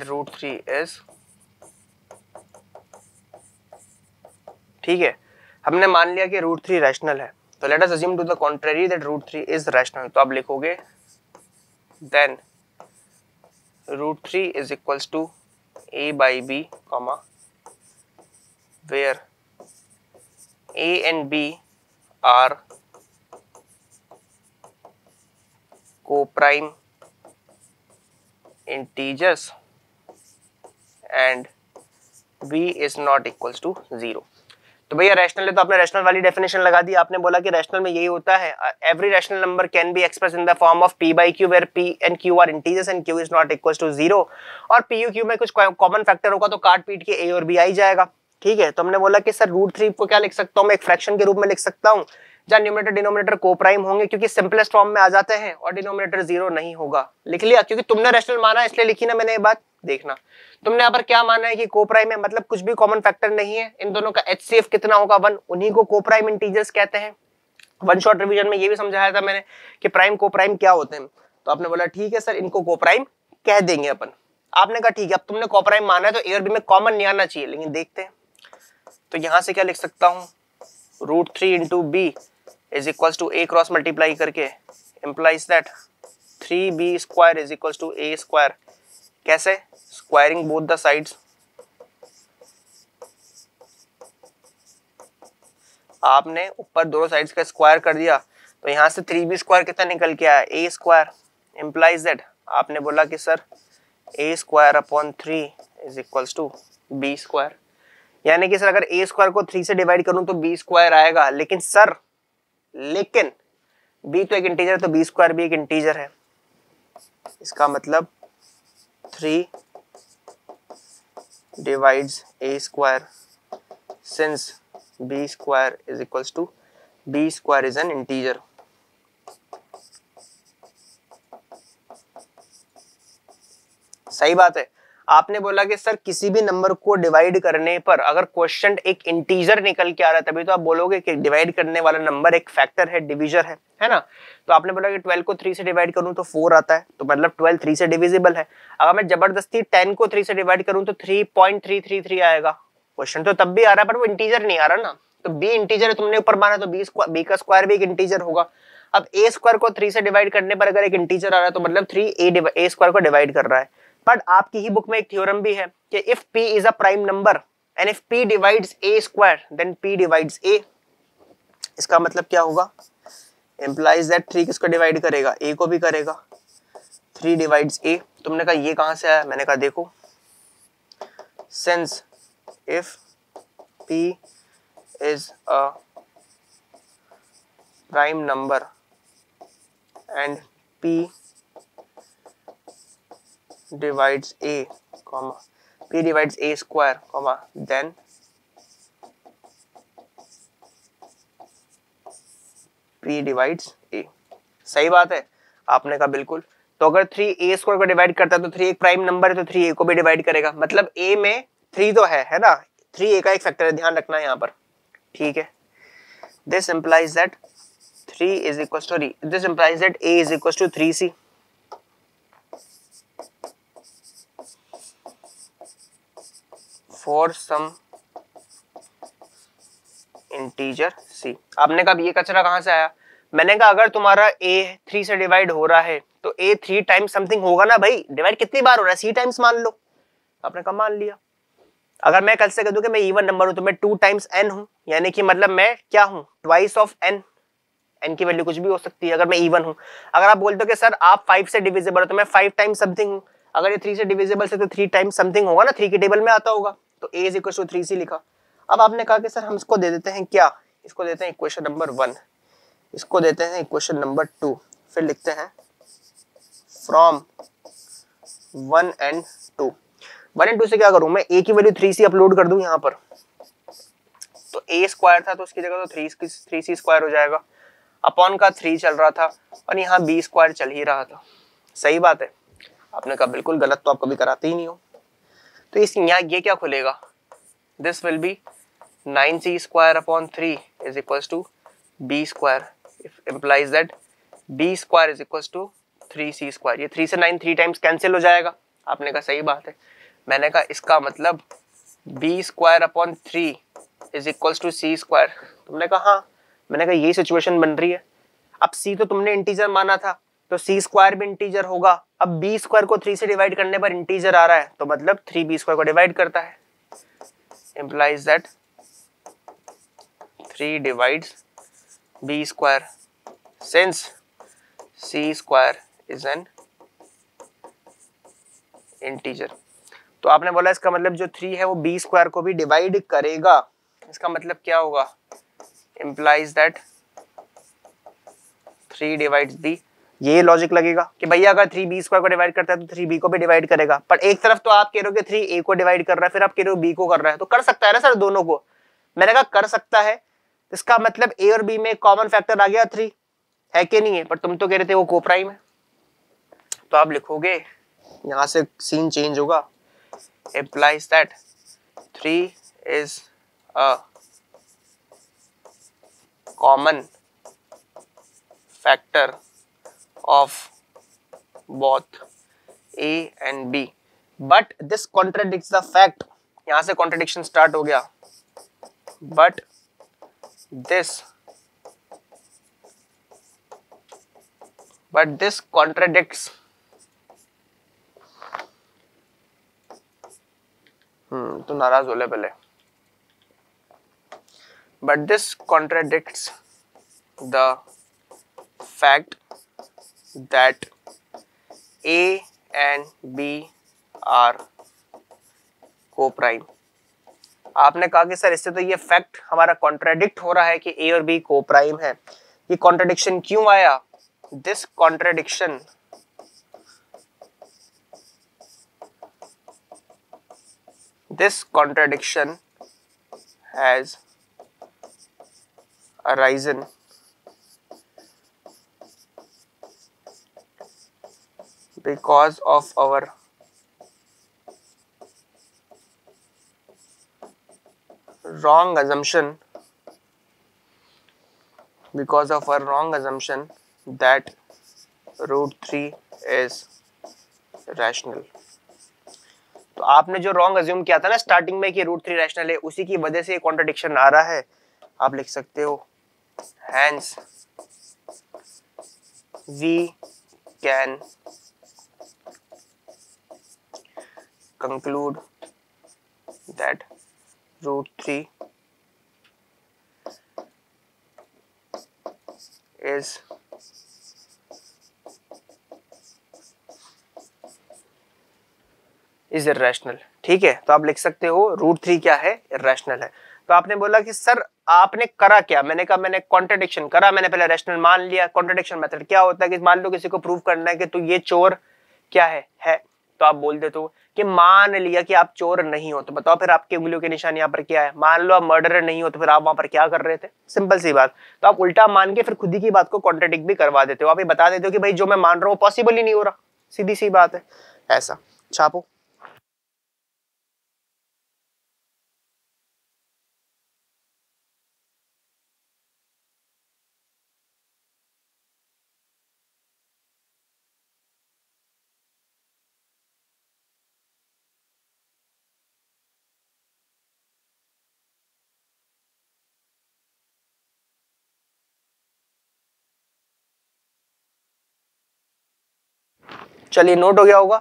root 3 is, ठीक है, हमने मान लिया कि रूट 3 रैशनल है, तो let us assume to the contrary that root 3 is rational। तो आप लिखोगे then root 3 is equals to a by b comma where a and b are co-prime integers and b is not equals to 0। तो भैया rational है तो आपने rational वाली definition लगा दी। आपने बोला कि रैशनल में यही होता है, every rational number can be express in the form of p by q वेयर p and q are integers and q is not equals to 0। और p q में कुछ कॉमन फैक्टर होगा तो काट पीट के a और b आ ही जाएगा, ठीक है। तो हमने बोला कि सर रूट 3 को क्या लिख सकता हूँ मैं, एक फ्रैक्शन के रूप में लिख सकता हूँ जहाँ न्यूमरेटर डिनोमिनेटर कोप्राइम होंगे, क्योंकि सिंपलेस्ट फॉर्म में आ जाते हैं और डिनोमिनेटर 0 नहीं होगा। लिख लिया, क्योंकि तुमने रैशनल माना इसलिए लिखी ना मैंने ये बात। देखना तुमने यहाँ पर क्या माना है कि कोप्राइम है, मतलब कुछ भी कॉमन फैक्टर नहीं है, इन दोनों का एचसीएफ कितना होगा 1, उन्हीं को कोप्राइम इंटीजर्स कहते हैं। वन शॉट रिवीजन में ये भी समझाया था मैंने कि प्राइम कोप्राइम क्या होते हैं। तो आपने बोला ठीक है सर इनको कोप्राइम कह देंगे अपन। आपने कहा ठीक है, अब तुमने कोप्राइम माना है तो ए और बी में कॉमन नहीं आना चाहिए, लेकिन देखते हैं। तो यहां से क्या लिख सकता हूं, root 3 into b is equal to a cross multiply करके implies that 3b square is equal to a square. कैसे, स्क्वायरिंग बोथ द साइड्स, आपने ऊपर दोनों साइड्स का स्क्वायर कर दिया तो यहाँ से 3b स्क्वायर कितना निकल के आया, a स्क्वायर। इम्प्लाइज दैट आपने बोला कि sir a square upon 3 is equals to b square, यानी कि सर अगर a स्क्वायर को 3 से डिवाइड करूं तो b स्क्वायर आएगा, लेकिन सर b तो एक इंटीजर है तो b स्क्वायर भी एक इंटीजर है, इसका मतलब 3 divides a square since b square is equals to b square is an integer. सही बात है। आपने बोला कि सर किसी भी नंबर को डिवाइड करने पर अगर क्वेश्चन एक इंटीजर निकल के आ रहा है तभी तो आप बोलोगे कि डिवाइड करने वाला नंबर एक फैक्टर है, डिविजर है ना। तो आपने बोला कि 12 को 3 से डिवाइड करूं तो 4 आता है, तो मतलब 12 3 से डिविजिबल है। अगर मैं जबरदस्ती 10 को 3 से डिवाइड करूं तो 3.333 आएगा। क्वेश्चन तो तब भी आ रहा है पर वो इंटीजर नहीं आ रहा ना, तो b इंटीजर है, तुमने ऊपर माना तो b का स्क्वायर भी एक इंटीजर होगा। अब a स्क्वायर को 3 से डिवाइड करने पर अगर एक इंटीजर आ रहा है तो मतलब 3 a स्क्वायर को डिवाइड कर रहा है। बट आपकी ही बुक में एक थ्योरम भी है कि if p is a prime number and if p divides a square then p divides a। इसका मतलब क्या होगा, इंप्लाइज दैट 3 किसको डिवाइड करेगा, a को भी करेगा, 3 डिवाइड्स a। तुमने कहा ये कहां से आया, मैंने कहा देखो since if p is a prime number and p divides a comma p divides a square comma then p divides a। सही बात है। आपने कहा बिल्कुल, तो अगर 3a स्क्वायर को डिवाइड करता है तो 3 एक प्राइम नंबर है तो 3a को भी डिवाइड करेगा, मतलब a में 3 तो है ना, 3 a का एक फैक्टर है, ध्यान रखना है यहाँ पर, ठीक है। This implies that 3 is equals to this implies that a is equals to 3c। For some integer c। आपने कहा ये कचरा कहां से आया, मैंने कहा अगर तुम्हारा a 3 से डिवाइड हो रहा है तो a 3 टाइम्स समथिंग होगा ना भाई, डिवाइड कितनी बार हो रहा है, c टाइम्स मान लो। आपने कहा मान लिया। अगर मैं कल से कह दूं कि मैं इवन नंबर हूं तो मैं 2 टाइम्स n हूं, यानी कि मतलब मैं क्या हूं, ट्वाइस ऑफ n। n की वैल्यू कुछ भी हो सकती है अगर मैं इवन हूं। अगर आप बोलते हो कि सर आप 5 से डिविजिबल हो तो मैं 5 टाइम्स समथिंग हूं, अगर ये 3 से डिविजिबल से तो 3 टाइम्स समथिंग होगा ना, 3 की टेबल में आता होगा, तो a is equal to 3c लिखा। अब आपने कहा कि सर हम इसको दे देते हैं क्या, इसको देते हैं इक्वेशन नंबर 1, इसको देते हैं इक्वेशन नंबर 2, फिर लिखते हैं फ्रॉम 1 एंड 2। 1 एंड 2 से क्या करूं मैं, a की वैल्यू 3c अपलोड कर दूं यहाँ पर, तो a स्क्वायर था तो उसकी जगह तो 3c स्क्वायर हो जाएगा, अपॉन का 3 चल रहा था और यहाँ b स्क्वायर चल ही रहा था। सही बात है। आपने कहा बिल्कुल गलत तो आप कभी कराते ही नहीं हो, तो इस यहाँ ये क्या खुलेगा, this will be 9c square upon 3 is equals to b square, implies that b square is equals to 3c square. ये 3 से 9 3 टाइम्स कैंसिल हो जाएगा। आपने कहा सही बात है। मैंने कहा इसका मतलब b square upon 3 is equals to c square. तुमने कहा हाँ, मैंने कहा यही सिचुएशन बन रही है। अब c तो तुमने इंटीजर माना था तो c स्क्वायर भी इंटीजर होगा। अब b स्क्वायर को 3 से डिवाइड करने पर इंटीजर आ रहा है तो मतलब 3b स्क्वायर को डिवाइड करता है, implies that 3 divides b square since c square is an integer। तो आपने बोला इसका मतलब जो 3 है वो b स्क्वायर को भी डिवाइड करेगा। इसका मतलब क्या होगा, implies that 3 divides b। ये लॉजिक लगेगा कि भैया अगर 3b स्क्वायर को डिवाइड करता है तो 3b को भी डिवाइड करेगा, पर एक तरफ तो आप कह रहे हो कि 3a को डिवाइड कर रहा है, फिर आप कह रहे हो b को कर रहा है, तो कर सकता है ना सर दोनों को। मैंने कहा कर सकता है, इसका मतलब a और b में कॉमन फैक्टर आ गया 3, है कि नहीं है, पर तुम तो कह रहे थे वो कोप्राइम है। तो आप लिखोगे यहां से सीन चेंज होगा, implies that 3 is a common factor of both a and b, but this contradicts the fact। यहां से कॉन्ट्रडिक्शन स्टार्ट हो गया, but this contradicts तो नाराज हो ले पहले। but this contradicts the fact that A and B are co-prime। आपने कहा कि सर इससे तो ये फैक्ट हमारा कॉन्ट्राडिक्ट हो रहा है कि A और B को-प्राइम है। ये कॉन्ट्राडिक्शन क्यों आया? This contradiction has arisen because of our wrong assumption that root 3 is rational। तो आपने जो रॉन्ग अज्यूम किया था ना स्टार्टिंग में कि रूट 3 रैशनल है, उसी की वजह से ये कॉन्ट्रडिक्शन आ रहा है। आप लिख सकते हो hence we can conclude that root 3 is irrational. ठीक है, तो आप लिख सकते हो रूट 3 क्या है? इर्रेशनल है। तो आपने बोला कि सर आपने करा क्या? मैंने कहा मैंने कॉन्ट्रडिक्शन करा, मैंने पहले रैशनल मान लिया। कॉन्ट्रडिक्शन मेथड क्या होता है कि मान लो किसी को प्रूव करना है कि तू ये चोर क्या है तो आप बोल देते हो कि मान लिया कि आप चोर नहीं हो, तो बताओ फिर आपकी उंगलियों के निशान यहाँ पर क्या है? मान लो आप मर्डरर नहीं हो, तो फिर आप वहां पर क्या कर रहे थे? सिंपल सी बात। तो आप उल्टा मान के फिर खुद ही की बात को कॉन्ट्रडिक्ट भी करवा देते हो। आप ये बता देते हो कि भाई जो मैं मान रहा हूँ पॉसिबल ही नहीं हो रहा। सीधी सी बात है। ऐसा छापो। चलिए नोट हो गया होगा।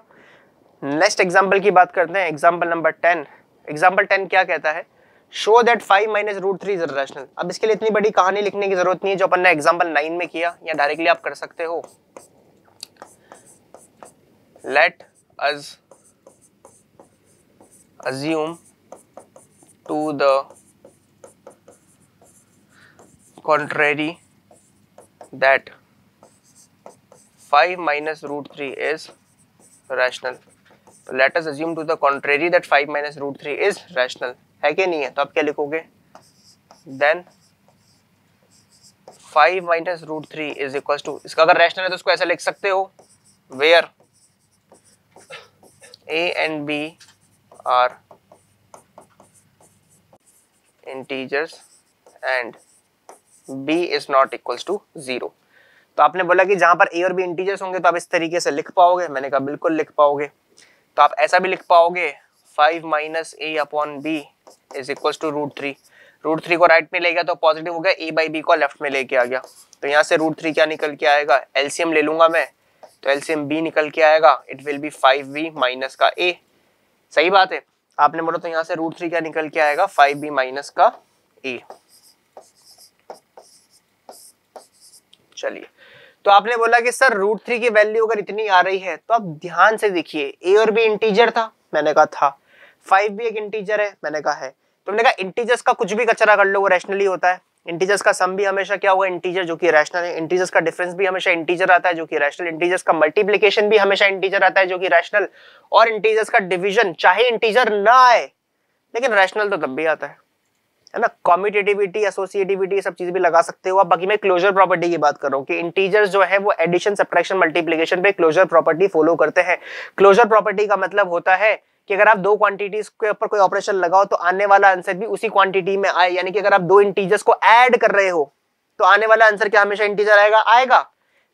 नेक्स्ट एग्जांपल की बात करते हैं। Example number 10। एग्जांपल 10 क्या कहता है? Show that 5 minus root 3 is irrational. अब इसके लिए इतनी बड़ी कहानी लिखने की जरूरत नहीं है, जो अपन ने एग्जांपल 9 में किया, या डायरेक्टली आप कर सकते हो। Let us assume to the contrary that 5 minus root 3 is rational। तो let us assume to the contrary that 5 minus root 3 is rational। है कि नहीं है? तो आप क्या लिखोगे? then 5 minus root 3 is equals to, इसका अगर rational है तो इसको ऐसा लिख सकते हो where a and b are integers and b is not equals to 0। तो आपने बोला कि जहां पर a और b इंटीजर्स होंगे तो आप इस तरीके से लिख पाओगे। मैंने कहा बिल्कुल लिख पाओगे। तो आप ऐसा भी लिख पाओगे 5 minus a upon b is equals to root 3। Root 3 को राइट में ले गया तो पॉजिटिव हो गया, a बाई b को लेफ्ट में लेके आ गया। तो यहाँ से रूट 3 क्या निकल के आएगा? एलसीएम ले लूंगा मैं, तो एलसीएम b निकल के आएगा, it will be 5b minus का a। सही बात है। आपने बोला तो यहाँ से रूट 3 क्या निकल के आएगा? 5b माइनस का a। चलिए, तो आपने बोला कि सर रूट 3 की वैल्यू अगर इतनी आ रही है तो आप ध्यान से देखिए, a और b इंटीजर था, मैंने कहा था। 5b एक इंटीजर है, मैंने कहा है। तो मैंने कहा इंटीजर्स का कुछ भी कचरा कर लो वो रैशनली होता है। इंटीजर्स का सम भी हमेशा क्या हुआ? इंटीजर, जो कि रैशनल है। इंटीजर्स का डिफरेंस भी हमेशा इंटीजर आता है, जो कि रैशनल। इंटीजर्स का मल्टीप्लिकेशन भी हमेशा इंटीजर आता है, जो कि रैशनल। और इंटीजर्स का डिवीजन चाहे इंटीजर ना आए लेकिन रैशनल तो तब भी आता है ना। कॉम्यूटेटिविटी, एसोसिएटिविटी सब चीज भी लगा सकते हो आप। बाकी मैं क्लोजर प्रॉपर्टी की बात कर रहा हूँ कि इंटीजर्स जो है वो एडिशन, सब्ट्रैक्शन, मल्टीप्लिकेशन पे क्लोजर प्रॉपर्टी फॉलो करते हैं। क्लोजर प्रॉपर्टी का मतलब होता है कि अगर आप दो क्वांटिटीज के ऊपर कोई ऑपरेशन लगाओ तो आने वाला आंसर भी उसी क्वांटिटी में आए। यानी कि अगर आप दो इंटीजर्स को ऐड कर रहे हो तो आने वाला आंसर क्या हमेशा इंटीजर आएगा।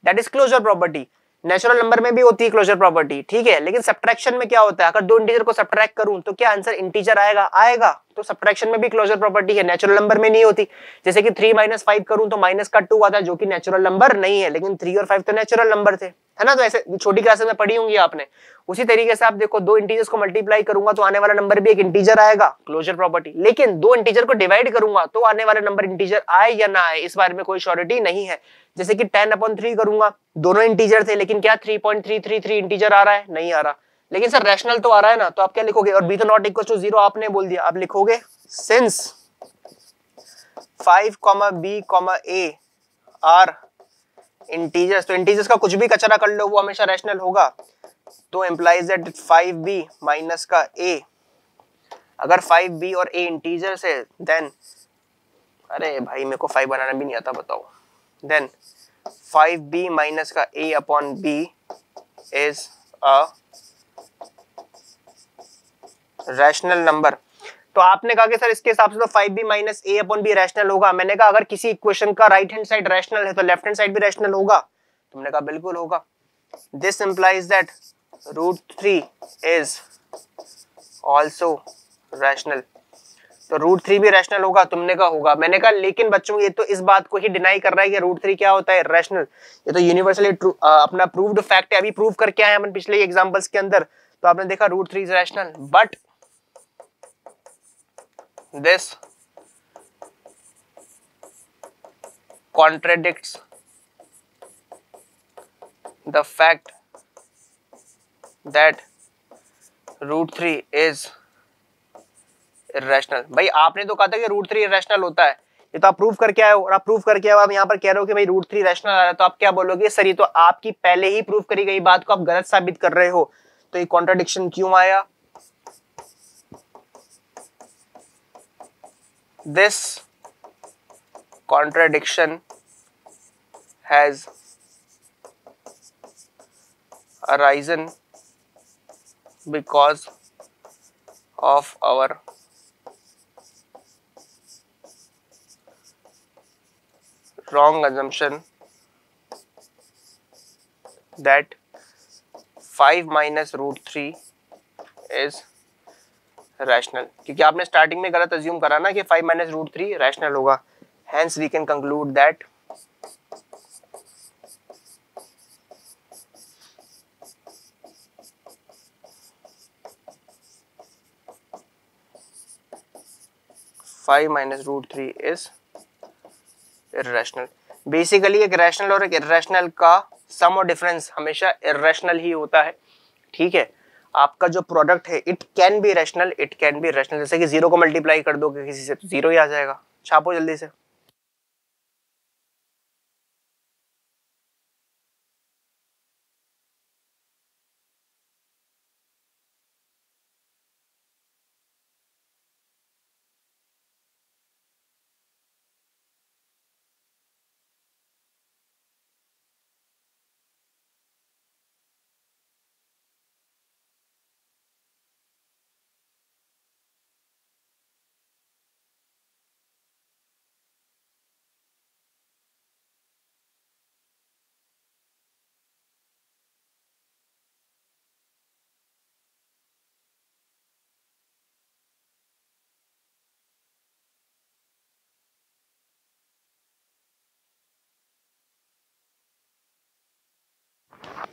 That is closure property. Natural number में भी होती है क्लोजर प्रॉपर्टी, ठीक है। लेकिन सब्ट्रैक्शन में क्या होता है? अगर दो इंटीजर को सब्ट्रैक्ट करूं तो क्या आंसर इंटीजर आएगा। तो सब्ट्रैक्शन में भी क्लोजर प्रॉपर्टी है, नेचुरल नंबर में नहीं होती। जैसे कि 3 - 5 करूं तो माइनस का 2 आता है, जो कि नेचुरल नंबर नहीं है, लेकिन 3 और 5 तो नेचुरल नंबर थे। है ना। तो ऐसे छोटी क्लासेस में पढ़ी होंगी आपने। उसी तरीके से आप देखो, दो इंटीजर्स को मल्टीप्लाई करूंगा तो आने वाला नंबर भी एक इंटीजर आएगा, क्लोजर प्रॉपर्टी। लेकिन दो इंटीजर को डिवाइड करूंगा तो आने वाला नंबर इंटीजर आए या ना आए, इस बारे में कोई श्योरिटी नहीं है। जैसे कि 10/3 करूंगा, दोनों इंटीजर थे, लेकिन क्या 3.333 इंटीजर आ रहा है? नहीं आ रहा। लेकिन सर रैशनल तो आ रहा है ना, तो आप क्या लिखोगे? और b तो नॉट इक्वल टू 0 आपने बोल दिया, आप लिखोगे since 5, b, a are integers, तो इंटीजर्स का कुछ भी कचरा कर लो वो हमेशा रैशनल होगा। तो इंप्लाइज दैट 5b माइनस का a, अगर 5b और a इंटीजर्स है देन, अरे भाई मेरे को 5 बनाना भी नहीं आता, बताओ, देन 5b माइनस का a upon b is a rational number. तो आपने कहा कि सर इसके हिसाब से तो 5b minus a upon b rational होगा। मैंने कहा अगर किसी इक्वेशन का राइट हैंड साइड रैशनल है तो लेफ्ट हैंड साइड भी रैशनल होगा। तुमने कहा बिल्कुल होगा। This implies that √3 is also rational. तो √3 भी रैशनल होगा, तुमने कहा होगा। मैंने कहा लेकिन बच्चों ये तो इस बात को ही डिनाई कर रहा है कि √3 क्या होता है? रैशनल। ये तो यूनिवर्सली अपना प्रूव्ड फैक्ट है, अभी प्रूव करके आए हम पिछले एग्जांपल्स के अंदर। तो आपने देखा √3 is rational, but this contradicts the fact that √3 is irrational। भाई आपने तो कहा था कि √3 irrational होता है, ये तो आप प्रूव करके आए हो, और आप प्रूव करके आओ, आप यहाँ पर कह रहे हो कि भाई √3 रैशनल आ रहा है। तो आप क्या बोलोगे? सर ये तो आपकी पहले ही प्रूव करी गई बात को आप गलत साबित कर रहे हो, तो ये कॉन्ट्राडिक्शन क्यों आया? This contradiction has arisen because of our wrong assumption that 5 minus √3 is rational. क्योंकि आपने स्टार्टिंग में गलत अज्यूम करा ना कि 5 माइनस √3 रैशनल होगा। Hence we can conclude that five minus √3 is irrational. Basically एक रैशनल और एक इर्रेशनल का सम और डिफरेंस हमेशा इर्रेशनल ही होता है। ठीक है, आपका जो प्रोडक्ट है it can be rational, it can be rational. जैसे कि 0 को मल्टीप्लाई कर दोगे किसी से तो 0 ही आ जाएगा। छापो जल्दी से।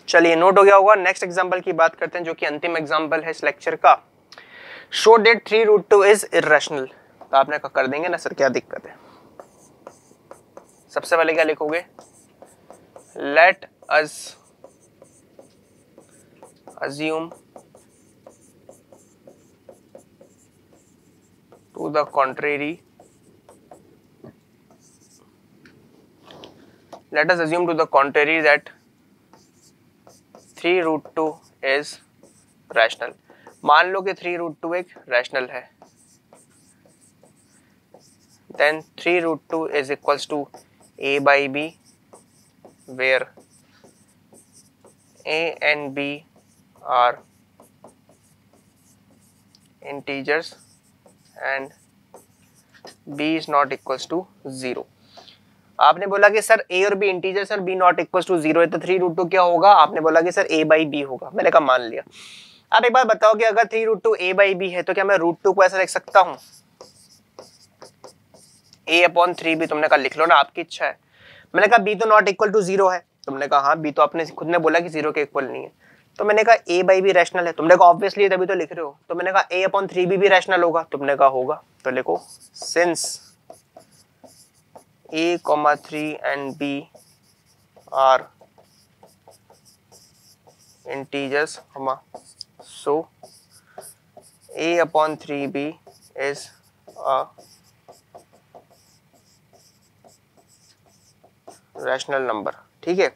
चलिए नोट हो गया होगा। नेक्स्ट एग्जांपल की बात करते हैं जो कि अंतिम एग्जांपल है इस लेक्चर का। Show that 3√2 is irrational. तो आपने कर देंगे ना सर, क्या दिक्कत है? सबसे पहले क्या लिखोगे? Let us assume to the contrary, let us assume to the contrary that 3√2 is rational। मान लो कि 3√2 एक रैशनल है, then 3√2 is equals to a by b where a and b are integers and b is not equals to 0। आपने बोला कि sir a और b integers और b not equals to 0 है, तो 3√2 क्या होगा? आपने बोला कि सर a by b होगा। मैंने कहा मान लिया। आप एक बार बताओ कि अगर 3√2 a by b है तो क्या मैं √2 को ऐसा लिख सकता हूं? a/3b तुमने कहा लिख लो ना, आपकी इच्छा है। मैंने कहा b तो नॉट इक्वल टू 0 है, तुमने कहा हाँ, बी तो आपने खुद ने बोला कि 0 के इक्वल नहीं है। तो मैंने कहा a बाई बी रैशनल है। तुमने कहा ऑब्वियसली तभी तो लिख रहे हो। तो मैंने कहा a अपॉन 3b भी रैशनल होगा। तुमने कहा होगा। तो लिखो since a, 3 and b are integers, so a upon 3b is a rational number. ठीक है,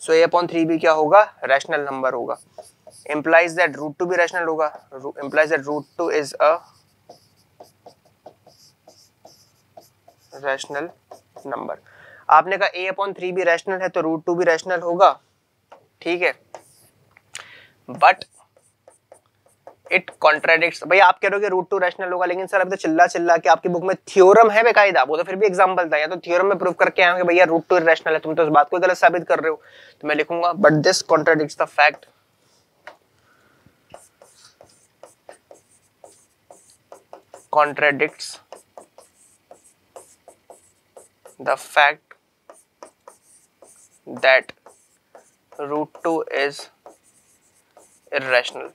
सो a अपॉन 3b क्या होगा? रैशनल नंबर होगा। implies that रूट 2 भी रैशनल होगा। implies that root 2 is a rational number. आपने कहा a अपॉन 3b रैशनल है तो रूट 2 भी रैशनल होगा। ठीक है, बट इट कॉन्ट्राडिक्ट्स। भाई आप कह रहे हो कि रूट 2 रैशनल होगा, लेकिन सर अभी तो चिल्ला के आपकी बुक में थ्योरम है बेकायदा, वो तो फिर भी एग्जांपल था। या तो थ्योरम में प्रूव करके आए भैया रूट 2 रैशनल है, तुम तो इस बात को गलत साबित कर रहे हो। तो मैं लिखूंगा but this contradicts the fact contradicts the fact that root 2 is irrational।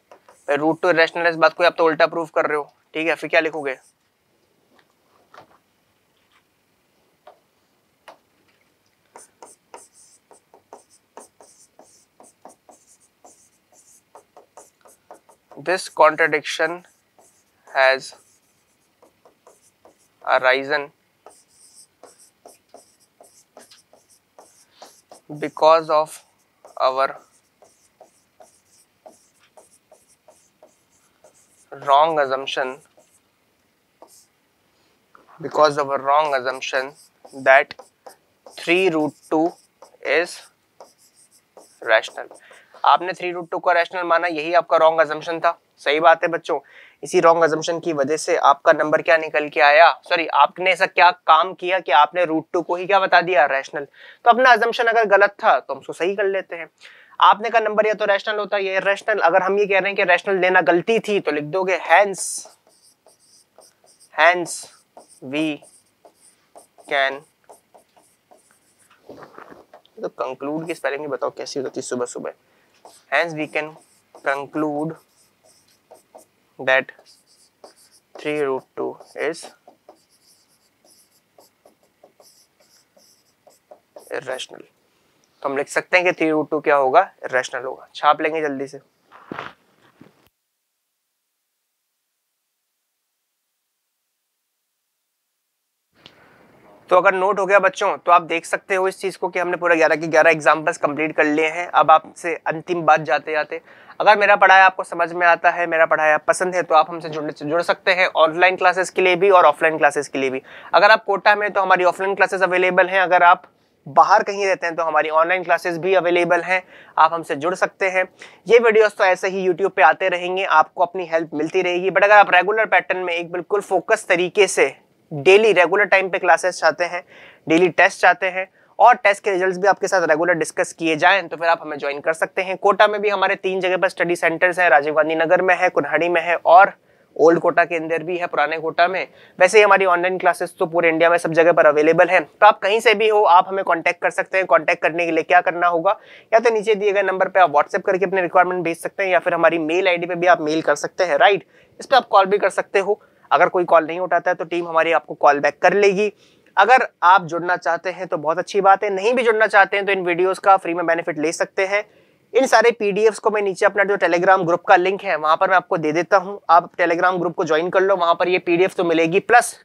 Root 2 irrational है, इस बात को आप तो उल्टा प्रूफ कर रहे हो। ठीक है, फिर क्या लिखोगे? This contradiction has arisen because of our wrong assumption that 3 root 2 is rational। आपने 3 रूट 2 को रैशनल माना, यही आपका रॉन्ग अजम्पशन था। सही बात है बच्चों, इसी रॉन्ग अजम्पशन की वजह से आपका नंबर क्या निकल के आया? सॉरी, आपने ऐसा क्या काम किया कि आपने रूट 2 को ही क्या बता दिया? रैशनल। तो अपना अजम्पशन अगर गलत था तो हम उसको सही कर लेते हैं। आपने कहा नंबर या तो रैशनल होता है या इरैशनल। अगर हम ये कह रहे हैं कि रैशनल लेना गलती थी तो लिख दोगे हैंस वी कैन। तो कंक्लूड की स्पेलिंग बताओ कैसी होती है सुबह सुबह। Hence we can conclude that 3 root 2 is irrational। तो हम लिख सकते हैं कि 3 रूट 2 क्या होगा? irrational होगा। छाप लेंगे जल्दी से। तो अगर नोट हो गया बच्चों तो आप देख सकते हो इस चीज को कि हमने पूरा 11 के 11 एग्जांपल्स कंप्लीट कर लिए हैं। अब आपसे अंतिम बात जाते जाते, अगर मेरा पढ़ाया आपको समझ में आता है, मेरा पढ़ाया पसंद है, तो आप हमसे जुड़ सकते हैं ऑनलाइन क्लासेस के लिए भी और ऑफलाइन क्लासेस के लिए भी। अगर आप कोटा में तो हमारी ऑफलाइन क्लासेस अवेलेबल हैं, अगर आप बाहर कहीं रहते हैं तो हमारी ऑनलाइन क्लासेस भी अवेलेबल हैं, आप हमसे जुड़ सकते हैं। ये वीडियोस तो ऐसे ही यूट्यूब पे आते रहेंगे, आपको अपनी हेल्प मिलती रहेगी। बट अगर आप रेगुलर पैटर्न में एक बिल्कुल फोकस तरीके से डेली रेगुलर टाइम पे क्लासेस चाहते हैं, डेली टेस्ट चाहते हैं और टेस्ट के रिजल्ट्स भी आपके साथ रेगुलर डिस्कस किए जाएं, तो फिर आप हमें ज्वाइन कर सकते हैं। कोटा में भी हमारे 3 जगह पर स्टडी सेंटर्स हैं, राजीव गांधी नगर में है, कुन्हाड़ी में है और ओल्ड कोटा के अंदर भी है, पुराने कोटा में। वैसे ही हमारी ऑनलाइन क्लासेस तो पूरे इंडिया में सब जगह पर अवेलेबल है। तो आप कहीं से भी हो, आप हमें कांटेक्ट कर सकते हैं। कांटेक्ट करने के लिए क्या करना होगा, या तो नीचे दिए गए नंबर पे आप व्हाट्सएप करके अपने रिक्वायरमेंट भेज सकते हैं, या फिर हमारी मेल आईडी पे भी आप मेल कर सकते हैं। राइट, इस पर आप कॉल भी कर सकते हो। अगर कोई कॉल नहीं उठाता है तो टीम हमारी आपको कॉल बैक कर लेगी। अगर आप जुड़ना चाहते हैं तो बहुत अच्छी बात है, नहीं भी जुड़ना चाहते हैं तो इन वीडियोस का फ्री में बेनिफिट ले सकते हैं। इन सारे पीडीएफ्स को मैं नीचे अपना जो टेलीग्राम ग्रुप का लिंक है वहां पर मैं आपको दे देता हूं, आप टेलीग्राम ग्रुप को ज्वाइन कर लो, वहां पर ये पीडीएफ तो मिलेगी। प्लस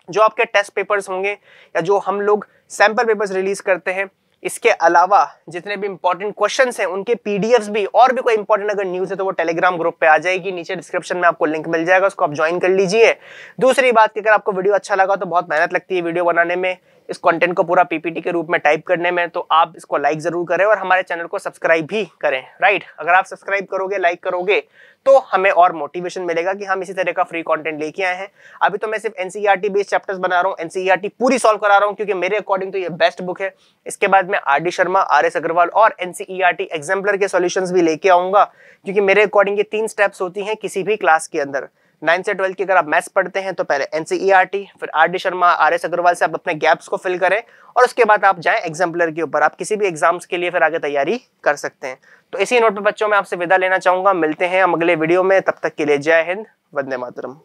जो आपके टेस्ट पेपर्स होंगे या जो हम लोग सैंपल पेपर्स रिलीज करते हैं, इसके अलावा जितने भी इंपॉर्टेंट क्वेश्चंस हैं उनके पीडीएफ्स भी, और भी कोई इंपॉर्टेंट अगर न्यूज है तो वो टेलीग्राम ग्रुप पे आ जाएगी। नीचे डिस्क्रिप्शन में आपको लिंक मिल जाएगा, उसको आप ज्वाइन कर लीजिए। दूसरी बात कि अगर आपको वीडियो अच्छा लगा तो बहुत मेहनत लगती है वीडियो बनाने में, इस कंटेंट को पूरा पीपीटी के रूप में टाइप करने में, तो आप इसको लाइक जरूर करें और हमारे चैनल को सब्सक्राइब भी करें। राइट, अगर आप सब्सक्राइब करोगे, लाइक करोगे तो हमें और मोटिवेशन मिलेगा कि हम इसी तरह का फ्री कंटेंट लेके आए हैं। अभी तो मैं सिर्फ एनसीईआरटी बेस्ड चैप्टर्स बना रहा हूँ, एनसीईआरटी पूरी सॉल्व करा रहा हूँ, क्योंकि मेरे अकॉर्डिंग तो ये बेस्ट बुक है। इसके बाद मैं R D Sharma, R S Agarwal और एनसीईआरटी एग्जाम्पलर के सॉल्यूशंस भी लेके आऊंगा, क्योंकि मेरे अकॉर्डिंग ये 3 स्टेप्स होती हैं किसी भी क्लास के अंदर। 9 से 12 की अगर आप मैथ्स पढ़ते हैं तो पहले एनसीईआरटी, फिर R D Sharma, R S Agarwal से आप अपने गैप्स को फिल करें और उसके बाद आप जाएं एग्जाम्पलर के ऊपर। आप किसी भी एग्जाम्स के लिए फिर आगे तैयारी कर सकते हैं। तो इसी नोट पर बच्चों मैं आपसे विदा लेना चाहूंगा। मिलते हैं हम अगले वीडियो में, तब तक के लिए जय हिंद, वंदे मातरम।